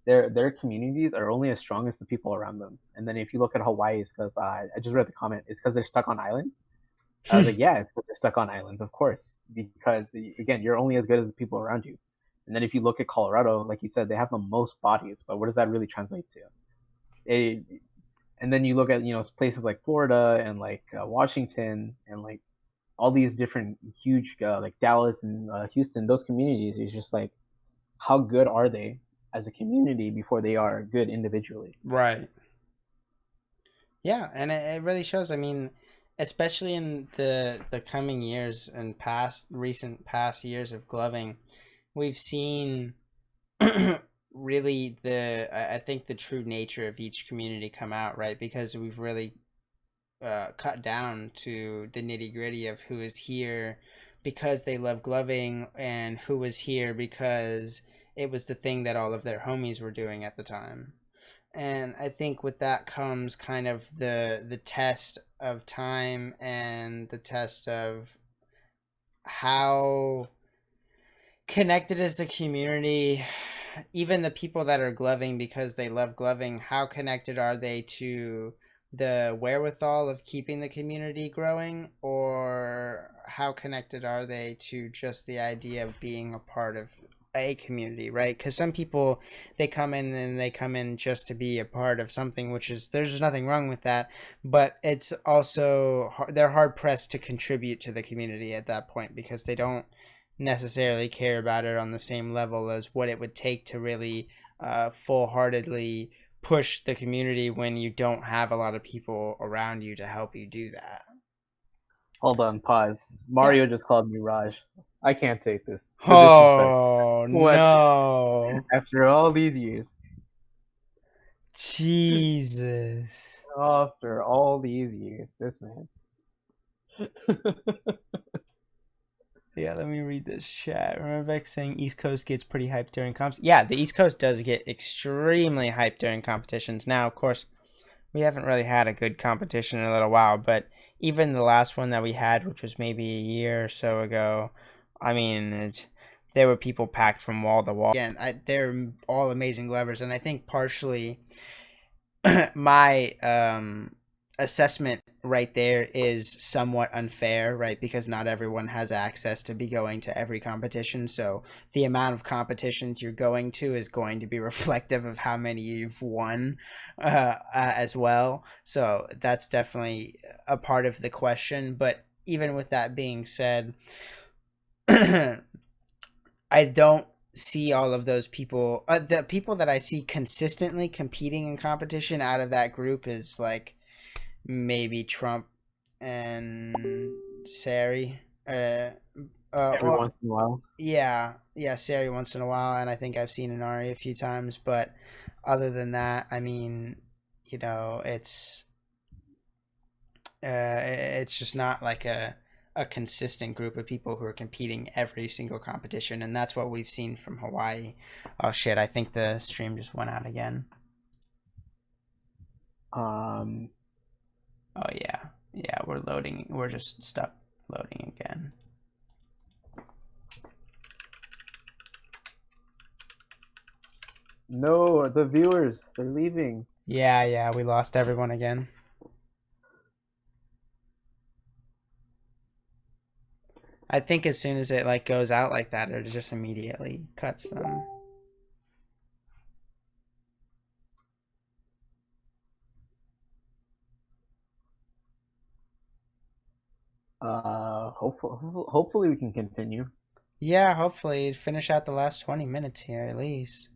their communities are only as strong as the people around them. And then if you look at Hawaii, it's because I just read the comment, it's because they're stuck on islands. I was like, yeah, it's because they're stuck on islands, of course, because again, you're only as good as the people around you. And then if you look at Colorado, like you said, they have the most bodies, but what does that really translate to? It, and then you look at places like Florida and like Washington and like all these different huge like Dallas and Houston, those communities. It's just like how good are they as a community before they are good individually? Right. Yeah, and it really shows. I mean, especially in the coming years and past recent past years of gloving, we've seen really I think the true nature of each community come out, right? Because we've really cut down to the nitty gritty of who is here because they love gloving and who was here because it was the thing that all of their homies were doing at the time. And I think with that comes kind of the test of time and the test of how connected is the community, even the people that are gloving because they love gloving, how connected are they to the wherewithal of keeping the community growing, or how connected are they to just the idea of being a part of a community, right? Because some people, they come in and they come in just to be a part of something, which is, there's nothing wrong with that, but it's also they're hard pressed to contribute to the community at that point because they don't necessarily care about it on the same level as what it would take to really full heartedly push the community when you don't have a lot of people around you to help you do that. Hold on, pause. Yeah. Mario just called me Raj. I can't take this. The disrespect. Oh What? no. After all these years. Jesus. After all these years, this man. Yeah, let me read this chat. Remember Vex saying East Coast gets pretty hyped during comps? Yeah, the East Coast does get extremely hyped during competitions. Now, of course, we haven't really had a good competition in a little while, but even the last one that we had, which was maybe a year or so ago, I mean, there were people packed from wall to wall. Again, they're all amazing glovers, and I think partially my assessment right there is somewhat unfair, right? Because not everyone has access to be going to every competition. So the amount of competitions you're going to is going to be reflective of how many you've won as well. So that's definitely a part of the question. But even with that being said, I don't see all of those people. The people that I see consistently competing in competition out of that group is like maybe Trump and Sari. Every Well, once in a while. yeah, Sari once in a while, and I think I've seen Inari a few times. But other than that, I mean, it's just not like a consistent group of people who are competing every single competition, and that's what we've seen from Hawaii. Oh shit! I think the stream just went out again. Um, Oh yeah, we're loading. We're just stuck loading again. no, the viewers, they're leaving. Yeah, we lost everyone again. I think as soon as it like goes out like that, it just immediately cuts them. Hopefully we can continue. Yeah, hopefully finish out the last 20 minutes here at least.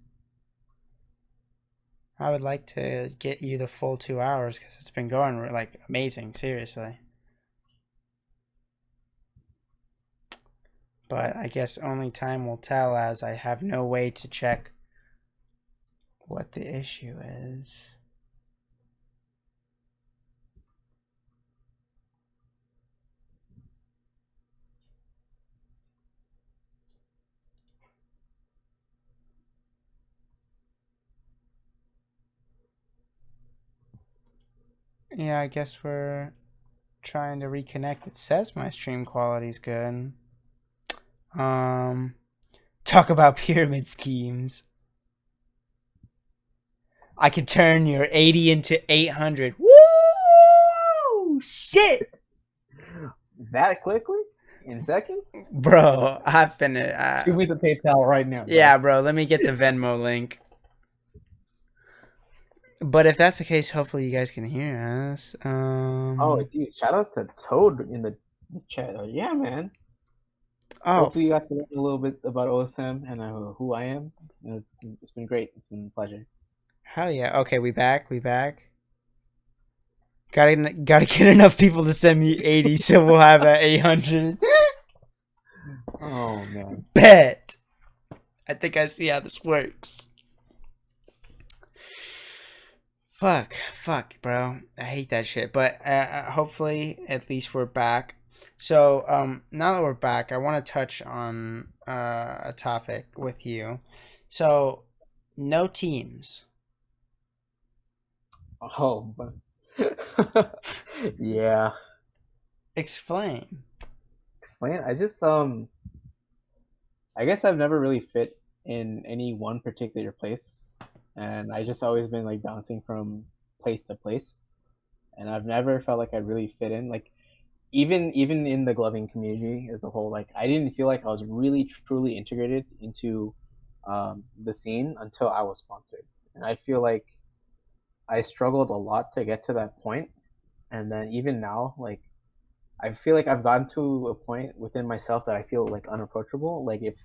I would like to get you the full 2 hours because it's been going like amazing, seriously. But I guess only time will tell as I have no way to check what the issue is. Yeah, I guess we're trying to reconnect. It says my stream quality's good. Um, talk about pyramid schemes. I could turn your 80 into 800. Woo! Shit! That quickly? In seconds? Bro, I've been. Give me the PayPal right now, bro. Yeah, bro, let me get the Venmo link. But if that's the case, hopefully you guys can hear us. Oh, dude, shout out to Toad in the this chat. Yeah, man. Oh, Hopefully you got to learn a little bit about OSM and who I am. It's been great. It's been a pleasure. hell yeah. Okay, we back. We back. Gotta get enough people to send me 80 so we'll have that 800. Oh man. Bet. I think I see how this works. Fuck, bro. I hate that shit. But hopefully, at least we're back. So, now that we're back, I want to touch on a topic with you. So, no teams. Oh, but yeah. Explain. Explain. I guess I've never really fit in any one particular place, and I just always been like bouncing from place to place, and I've never felt like I really fit in. Like even in the gloving community as a whole, like I didn't feel like I was really truly integrated into the scene until I was sponsored, and I feel like I struggled a lot to get to that point, and then even now, like I feel like I've gotten to a point within myself that I feel like unapproachable. Like if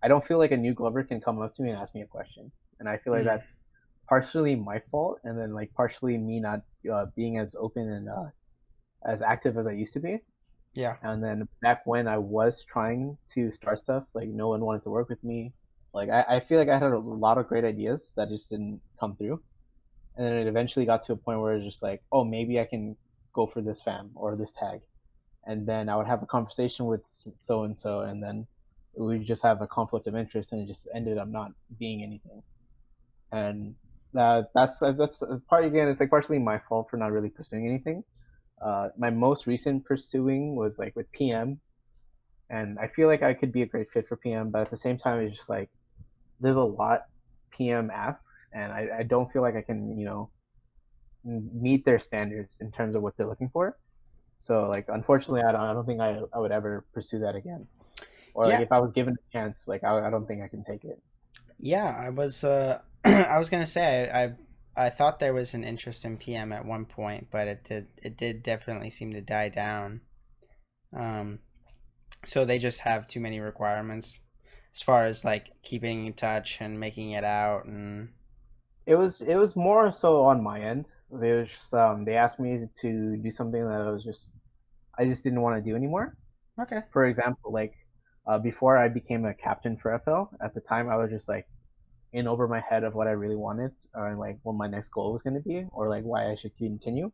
I don't feel like a new Glover can come up to me and ask me a question, and I feel like Mm, that's partially my fault, and then like partially me not being as open and as active as I used to be. yeah. And then back when I was trying to start stuff, like no one wanted to work with me. Like I feel like I had a lot of great ideas that just didn't come through. And then it eventually got to a point where it's just like, oh, maybe I can go for this fam or this tag. And then I would have a conversation with so and so, and then we just have a conflict of interest, and it just ended up not being anything. And that's part again. It's like partially my fault for not really pursuing anything. My most recent pursuing was like with PM, and I feel like I could be a great fit for PM, but at the same time, it's just like there's a lot PM asks, and I don't feel like I can meet their standards in terms of what they're looking for. So like unfortunately, I don't think I would ever pursue that again. Or like Yeah. if I was given a chance, like I don't think I can take it. Yeah, I was I was gonna say I thought there was an interest in PM at one point, but it did definitely seem to die down. Um, so they just have too many requirements as far as like keeping in touch and making it out and It was more so on my end. They asked me to do something that I just didn't want to do anymore. okay. For example, like before I became a captain for FL, at the time I was just like in over my head of what I really wanted, or like what my next goal was going to be, or like why I should continue.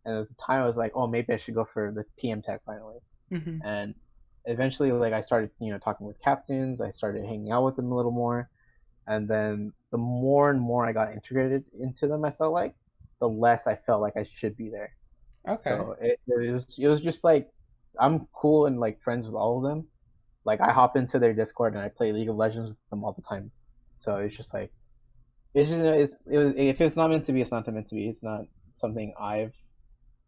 And at the time I was like, oh, maybe I should go for the PM tech finally. Mm-hmm. And eventually, like I started talking with captains. I started hanging out with them a little more, and then the more and more I got integrated into them, I felt like the less I felt like I should be there. Okay. So it was just like I'm cool and like friends with all of them. Like I hop into their Discord and I play League of Legends with them all the time. So it's just like it was if it's not meant to be, it's not meant to be. It's not something I've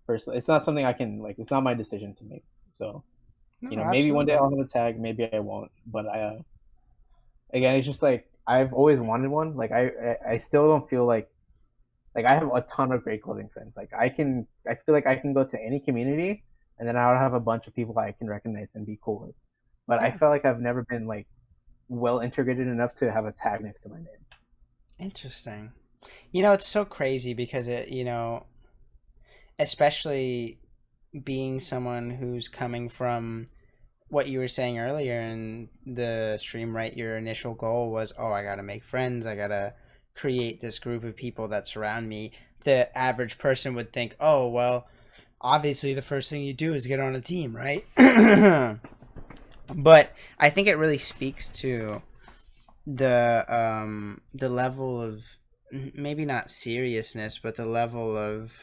personally. It's not something I can like. It's not my decision to make. So No, maybe one day absolutely. I'll have a tag, maybe I won't. But again, it's just like I've always wanted one. Like I still don't feel like I have a ton of great clothing friends. Like I feel like I can go to any community, and then I would have a bunch of people I can recognize and be cool with. But I Yeah. felt like I've never been like well integrated enough to have a tag next to my name. Interesting. It's so crazy because especially being someone who's coming from what you were saying earlier in the stream, right? Your initial goal was, oh, I gotta make friends, I gotta create this group of people that surround me. The average person would think, oh, well, obviously the first thing you do is get on a team, right? But I think it really speaks to the level of, maybe not seriousness, but the level of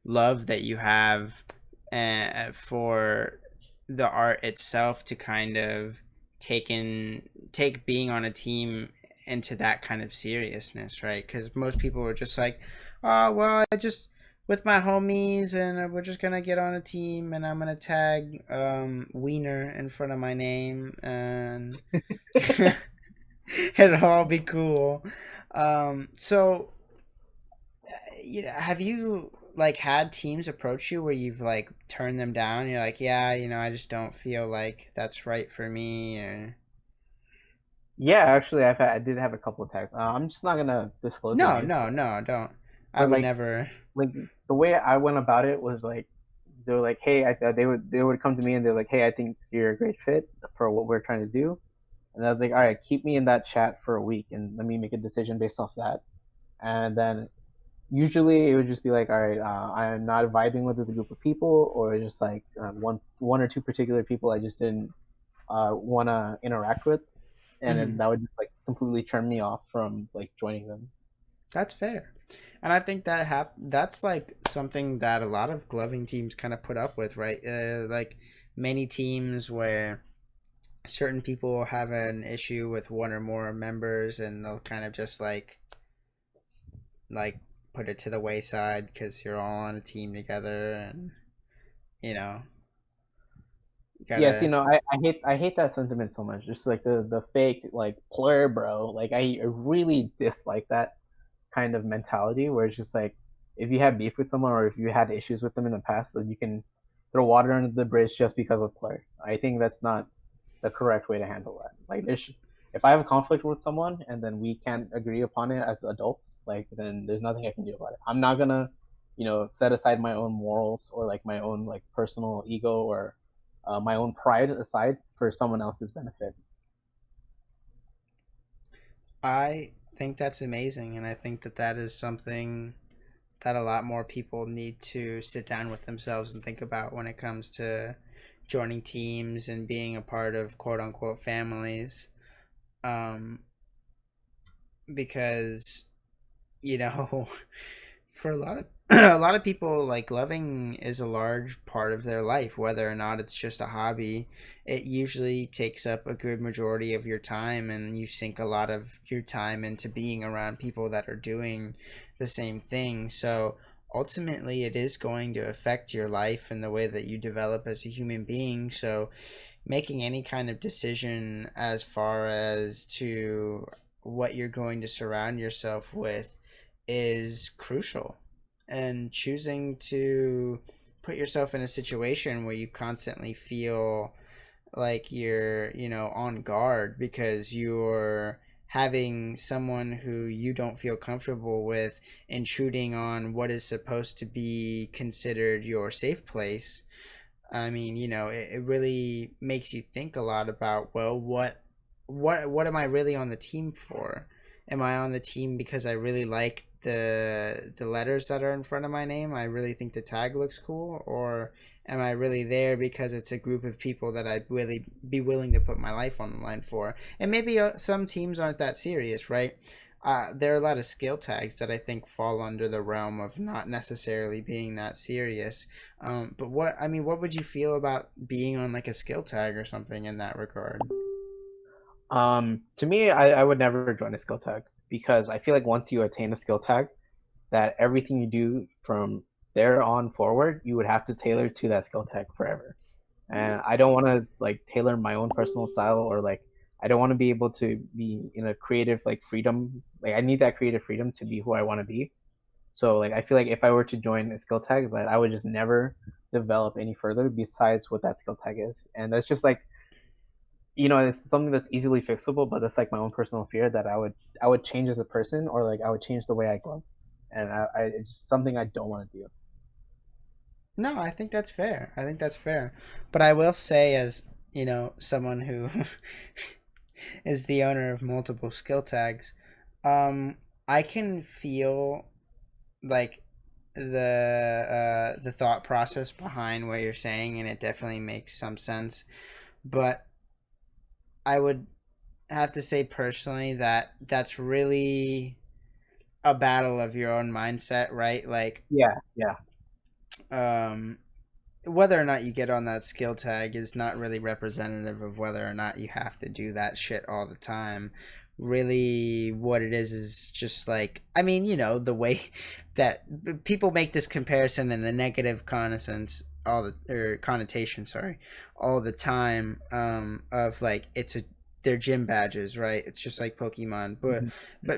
love that you have for the art itself, to kind of take being on a team into that kind of seriousness, right? Because most people are just like, oh well, I just with my homies, and we're just gonna get on a team, and I'm gonna tag Wiener in front of my name, and it'll all be cool. So have you like had teams approach you where you've like turned them down? You're like, yeah, I just don't feel like that's right for me. Or Yeah, actually, I did have a couple of tags. I'm just not gonna disclose their no, names, no, no, don't. I but would never. like the way I went about it was like they were like, hey, they would come to me and they're like, hey, I think you're a great fit for what we're trying to do, and I was like, all right, keep me in that chat for a week and let me make a decision based off that, and then usually it would just be like, all right, I'm not vibing with this group of people, or just like one or two particular people I just didn't want to interact with, and then Mhm. that would just like completely turn me off from like joining them. That's fair. And I think that's like something that a lot of gloving teams kind of put up with, right? Like many teams where certain people have an issue with one or more members, and they'll kind of just like put it to the wayside because you're all on a team together, and you know you Yes, gotta. I hate that sentiment so much. Just like the fake like plur, bro. Like I really dislike that kind of mentality where it's just like if you have beef with someone or if you had issues with them in the past, that you can throw water under the bridge just because of plur. I think that's not the correct way to handle that. Like if I have a conflict with someone and then we can't agree upon it as adults, like then there's nothing I can do about it. I'm not gonna, set aside my own morals or like my own like personal ego or my own pride aside for someone else's benefit. I think that's amazing, and I think that that is something that a lot more people need to sit down with themselves and think about when it comes to joining teams and being a part of quote unquote families. Um, because you know for a lot of a lot of people, like, loving is a large part of their life, whether or not it's just a hobby. It usually takes up a good majority of your time, and you sink a lot of your time into being around people that are doing the same thing. So ultimately it is going to affect your life and the way that you develop as a human being. So making any kind of decision as far as to what you're going to surround yourself with is crucial. And choosing to put yourself in a situation where you constantly feel like you're, on guard because you're having someone who you don't feel comfortable with intruding on what is supposed to be considered your safe place. I mean, it really makes you think a lot about, well, what am I really on the team for? Am I on the team because I really like the letters that are in front of my name? I really think the tag looks cool, or am I really there because it's a group of people that I'd really be willing to put my life on the line for? And maybe some teams aren't that serious, right? There are a lot of skill tags that I think fall under the realm of not necessarily being that serious. But what would you feel about being on like a skill tag or something in that regard? To me, I would never join a skill tag because I feel like once you attain a skill tag, that everything you do from there on forward, you would have to tailor to that skill tag forever. And I don't want to like tailor my own personal style or like I don't want to be able to be in a creative like freedom. Like I need that creative freedom to be who I want to be. So like I feel like if I were to join a skill tag, that I would just never develop any further besides what that skill tag is. And that's just like it's something that's easily fixable, but that's like my own personal fear that I would change as a person, or like I would change the way I glove, and it's just something I don't want to do. No, I think that's fair. I think that's fair. But I will say, as someone who is the owner of multiple skill tags, um, I can feel like the thought process behind what you're saying, and it definitely makes some sense. But I would have to say personally that that's really a battle of your own mindset, right? Like, Yeah, yeah. um, whether or not you get on that skill tag is not really representative of whether or not you have to do that shit all the time. Really, what it is just like, I mean, the way that people make this comparison and the negative connotation, sorry, all the time, of like they're gym badges, right? It's just like Pokemon, but Mhm.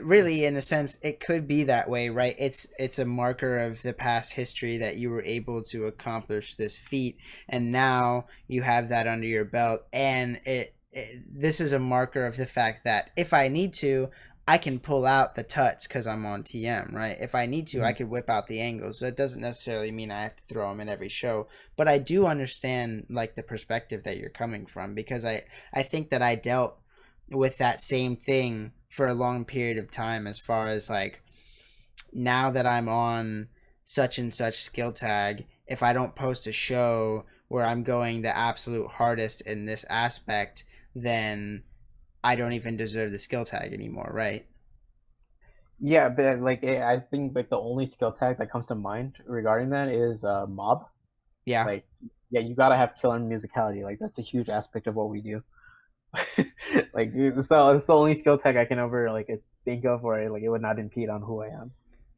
really, in a sense, it could be that way, right? It's a marker of the past history that you were able to accomplish this feat, and now you have that under your belt, and this is a marker of the fact that if I need to, I can pull out the tuts because I'm on TM, right? If I need to, I Mhm. could whip out the angles. That doesn't necessarily mean I have to throw them in every show, but I do understand like the perspective that you're coming from, because I think that I dealt with that same thing for a long period of time, as far as like, now that I'm on such and such skill tag, if I don't post a show where I'm going the absolute hardest in this aspect, then I don't even deserve the skill tag anymore, right? Yeah, but like I think like the only skill tag that comes to mind regarding that is mob. Yeah, Like, yeah, you gotta have killer musicality. Like that's a huge aspect of what we do. Like it's the only skill tag I can ever like think of where like it would not impede on who I am.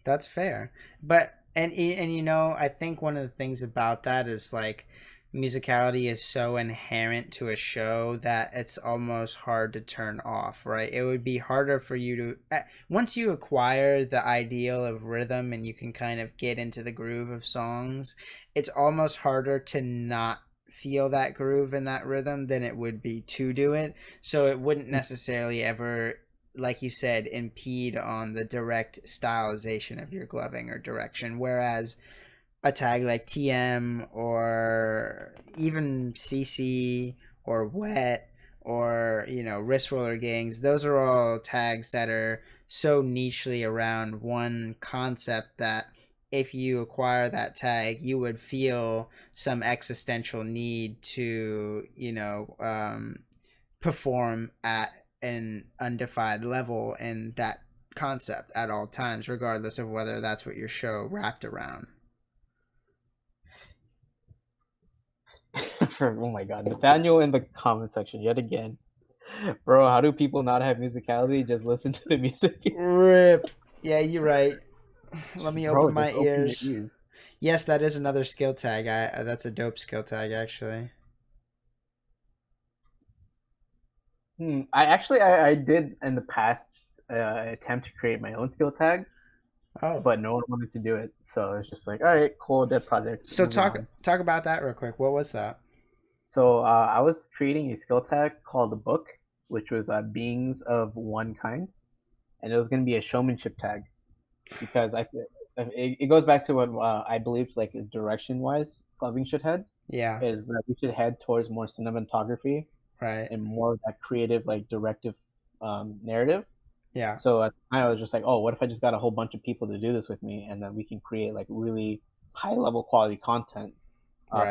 that's fair. But and I think one of the things about that is like musicality is so inherent to a show that it's almost hard to turn off, right? It would be harder for you to once you acquire the ideal of rhythm and you can kind of get into the groove of songs, it's almost harder to not feel that groove and that rhythm than it would be to do it. So it wouldn't necessarily ever, like you said, impede on the direct stylization of your gloving or direction. Whereas a tag like TM or even CC or wet or wrist roller gangs, those are all tags that are so nichely around one concept that if you acquire that tag, you would feel some existential need to perform at an undefined level in that concept at all times, regardless of whether that's what your show wrapped around. Oh my god, Nathaniel in the comment section yet again. Bro, how do people not have musicality? Just listen to the music. Rip. Yeah, you're right. Let me open Bro, my just open your ears. ears. Yes, that is another skill tag. That's a dope skill tag, actually. I did in the past attempt to create my own skill tag, Oh, but no one wanted to do it. So it's just like, all right, cool, dead project, so moving talk on. talk about that real quick. What was that? So I was creating a skill tag called the book, which was beings of one kind, and it was going to be a showmanship tag because it goes back to what I believed like direction wise clubbing should head Yeah, is that we should head towards more cinematography right. and more of that creative like directive narrative. Yeah, So at the time, I was just like, oh, what if I just got a whole bunch of people to do this with me, and then we can create like really high level quality content.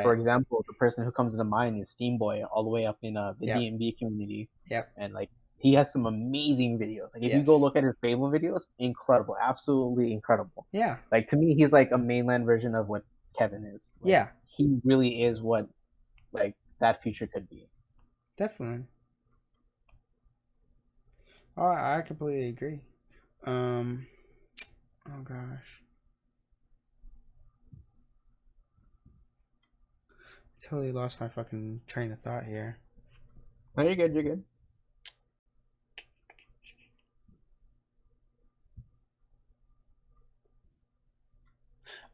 For right. example, the person who comes to mind is Steamboy, all the way up in the Yep, DMV community, yep, and like he has some amazing videos. Like if you go yes. look at his Fable videos, incredible, absolutely incredible. Yeah, Like to me, he's like a mainland version of what Kevin is. Like yeah, he really is what like that feature could be. definitely. Oh, I completely agree. Um, oh gosh. Totally lost my fucking train of thought here. No, you're good. You're good.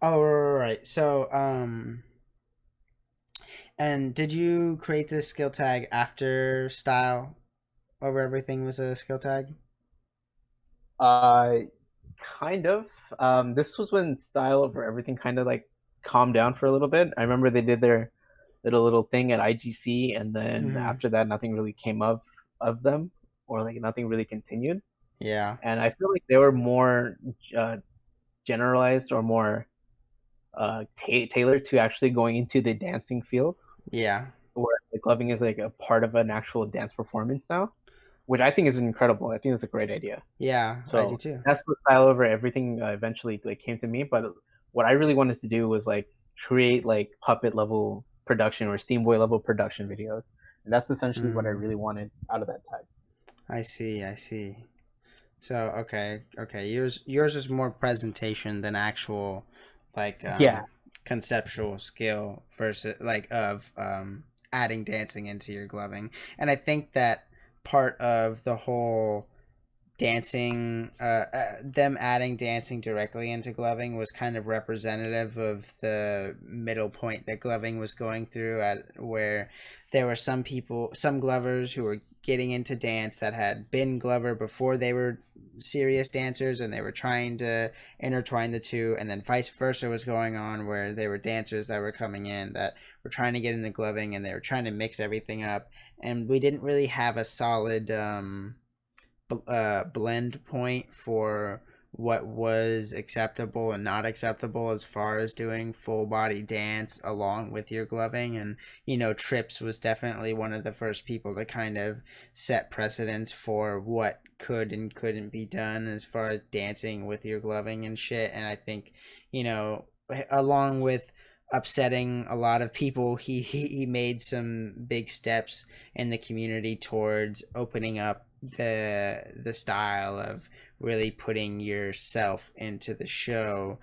Oh, right. So, And did you create this skill tag after style over everything was a skill tag? Uh, kind of. This was when Style Over Everything kind of like calmed down for a little bit. I remember they did their little thing at IGC, and then Mm-hmm. after that, nothing really came of them, or like nothing really continued. Yeah. And I feel like they were more uh, generalized or more tailored to actually going into the dancing field, Yeah. where the gloving is like a part of an actual dance performance now, which I think is incredible. I think that's a great idea. Yeah, I do So too. that's the Style Over Everything eventually like came to me. But what I really wanted to do was like create like puppet level production or Steamboy level production videos, and that's essentially what I Mm, really wanted out of that tag. I see, I see. So okay. Yours is more presentation than actual like Yeah. conceptual skill versus like of adding dancing into your gloving. And I think that part of the whole dancing them adding dancing directly into gloving was kind of representative of the middle point that gloving was going through, at where there were some glovers who were getting into dance that had been glover before they were serious dancers, and they were trying to intertwine the two, and then vice versa was going on, where there were dancers that were coming in that were trying to get into gloving, and they were trying to mix everything up, and we didn't really have a solid blend point for what was acceptable and not acceptable as far as doing full body dance along with your gloving. And Trips was definitely one of the first people to kind of set precedents for what could and couldn't be done as far as dancing with your gloving and shit. And I think, along with upsetting a lot of people, he made some big steps in the community towards opening up the style of really putting yourself into the show,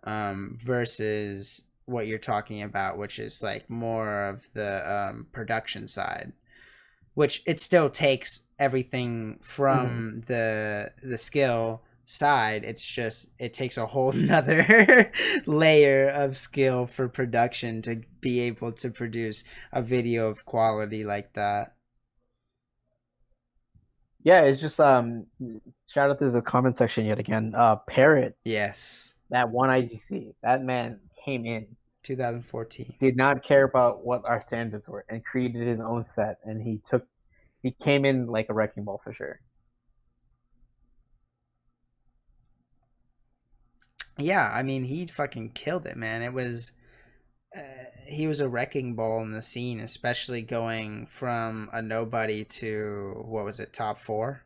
versus what you're talking about, which is like more of the production side, which it still takes everything Mhm. from the skill side. It's just it takes a whole nother layer of skill for production to be able to produce a video of quality like that. Yeah, it's just shout out to the comment section yet again. Parrot, Yes. that one IGC, that man came in, 2014. did not care about what our standards were, and created his own set, and he came in like a wrecking ball for sure. Yeah, I mean, he fucking killed it, man. It was uh, he was a wrecking ball in the scene, especially going from a nobody to what was it, top four?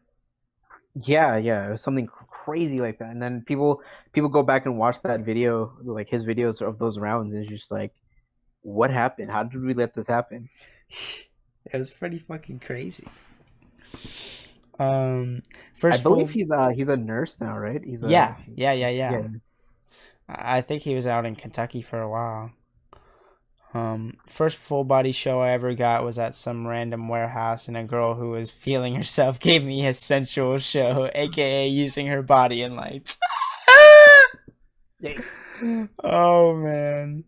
Yeah, yeah, it was something crazy like that. And then people go back and watch that video, like his videos of those rounds, and it's just like, what happened? How did we let this happen? It was pretty fucking crazy. Um, I first believe full, he's a nurse now, right? yeah, yeah, yeah, Yeah. yeah. I think he was out in Kentucky for a while. First full body show I ever got was at some random warehouse, and a girl who was feeling herself gave me a sensual show, aka using her body in lights. Yikes. Oh man.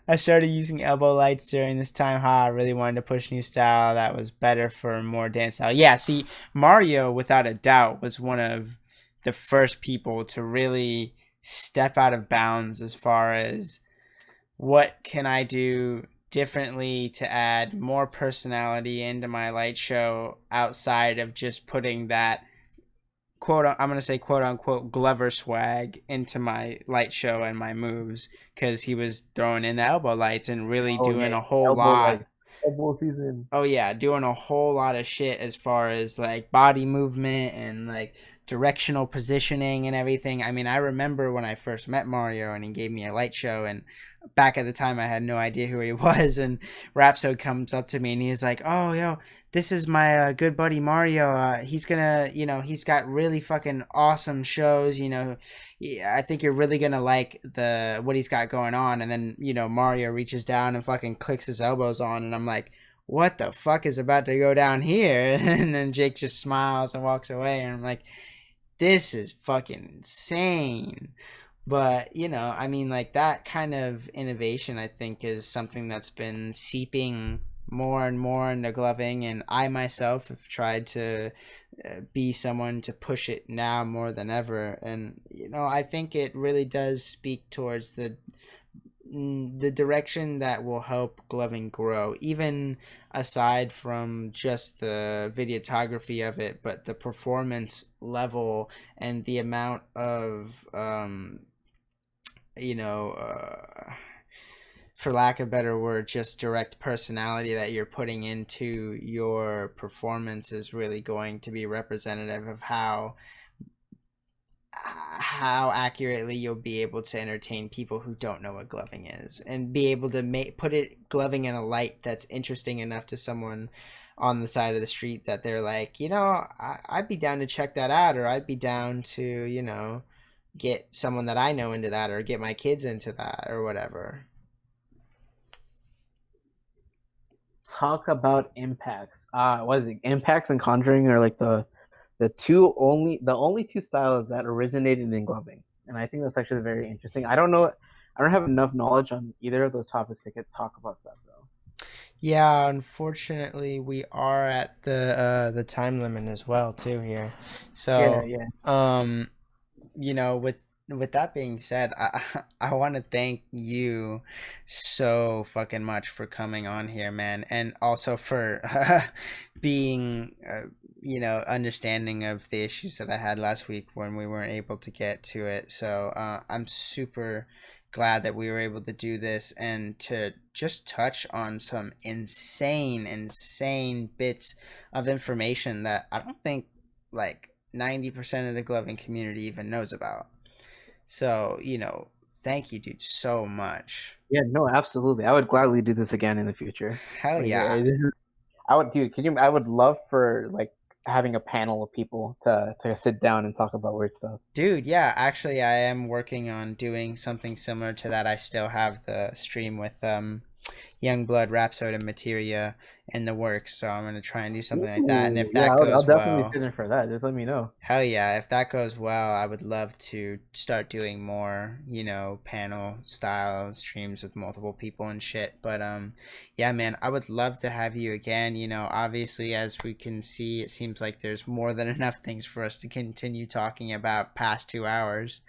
I started using elbow lights during this time. I really wanted to push new style that was better for more dance style. Yeah, see, Mario, without a doubt, was one of the first people to really step out of bounds as far as what can I do differently to add more personality into my light show outside of just putting that I'm gonna say quote unquote Glover swag into my light show and my moves, because he was throwing in the elbow lights and really Oh doing yeah, a whole elbow lot. like elbow season. Oh yeah, doing a whole lot of shit as far as like body movement and like directional positioning and everything. I mean, I remember when I first met Mario and he gave me a light show, and back at the time I had no idea who he was, and Rhapsode comes up to me and he's like, "Oh, yo, this is my good buddy Mario. He's gonna, he's got really fucking awesome shows. Yeah, I think you're really gonna like the what he's got going on." And then Mario reaches down and fucking clicks his elbows on, and I'm like, what the fuck is about to go down here? And then Jake just smiles and walks away, and I'm like, this is fucking insane. But, I mean, like that kind of innovation, I think, is something that's been seeping more and more into gloving. And I myself have tried to be someone to push it now more than ever. And, I think it really does speak towards the direction that will help gloving grow, even aside from just the videography of it, but the performance level and the amount of you know, for lack of a better word, just direct personality that you're putting into your performance is really going to be representative of how accurately you'll be able to entertain people who don't know what gloving is, and be able to put it gloving in a light that's interesting enough to someone on the side of the street that they're like, I'd be down to check that out, or I'd be down to, get someone that I know into that, or get my kids into that, or whatever. Talk about impacts. What is it? Impacts and conjuring are like the only two styles that originated in gloving, and I think that's actually very interesting. I don't know. I don't have enough knowledge on either of those topics to talk about that though. Yeah, unfortunately, we are at the time limit as well too here. Yeah, So, yeah. um, with that being said, I want to thank you so fucking much for coming on here, man, and also for being understanding of the issues that I had last week when we weren't able to get to it. So I'm super glad that we were able to do this and to just touch on some insane bits of information that I don't think like 90% of the gloving community even knows about. So, thank you, dude, so much. Yeah, no, absolutely. I would gladly do this again in the future. Hell Like, yeah. I would, dude. Can you? I would love for like having a panel of people to sit down and talk about weird stuff. Dude, yeah, actually I am working on doing something similar to that. I still have the stream with Youngblood, Rhapsode, and Materia in the works, so I'm gonna try and do something like that. And Ooh, if yeah, that I'll goes definitely well, sit in for that. Just let me know. hell yeah, if that goes well, I would love to start doing more, panel style streams with multiple people and shit. But yeah, man, I would love to have you again. Obviously, as we can see, it seems like there's more than enough things for us to continue talking about past 2 hours.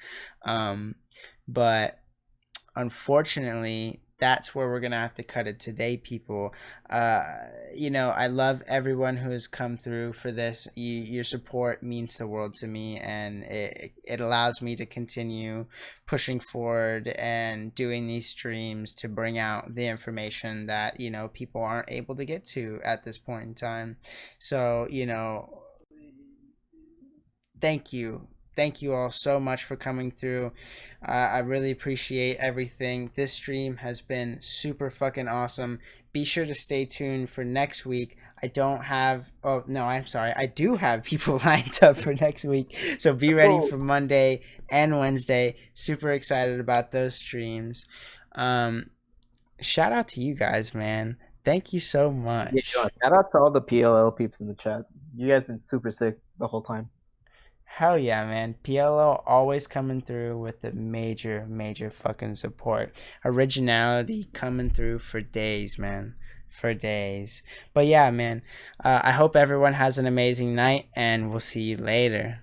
Um, but unfortunately, that's where we're gonna have to cut it today, people. I love everyone who has come through for this. Your support means the world to me, and it allows me to continue pushing forward and doing these streams to bring out the information that people aren't able to get to at this point in time. So thank you. Thank you all so much for coming through. I really appreciate everything. This stream has been super fucking awesome. Be sure to stay tuned for next week. I don't have, oh no, I'm sorry. I do have people lined up for next week. So be ready Oh, for Monday and Wednesday. Super excited about those streams. Um, Shout out to you guys, man. Thank you so yeah. much. Shout out to all the PLL peeps in the chat. You guys been super sick the whole time. Hell yeah, man. PLO always coming through with the major fucking support. Originality coming through for days, man. For days. But yeah, man. I hope everyone has an amazing night, and we'll see you later.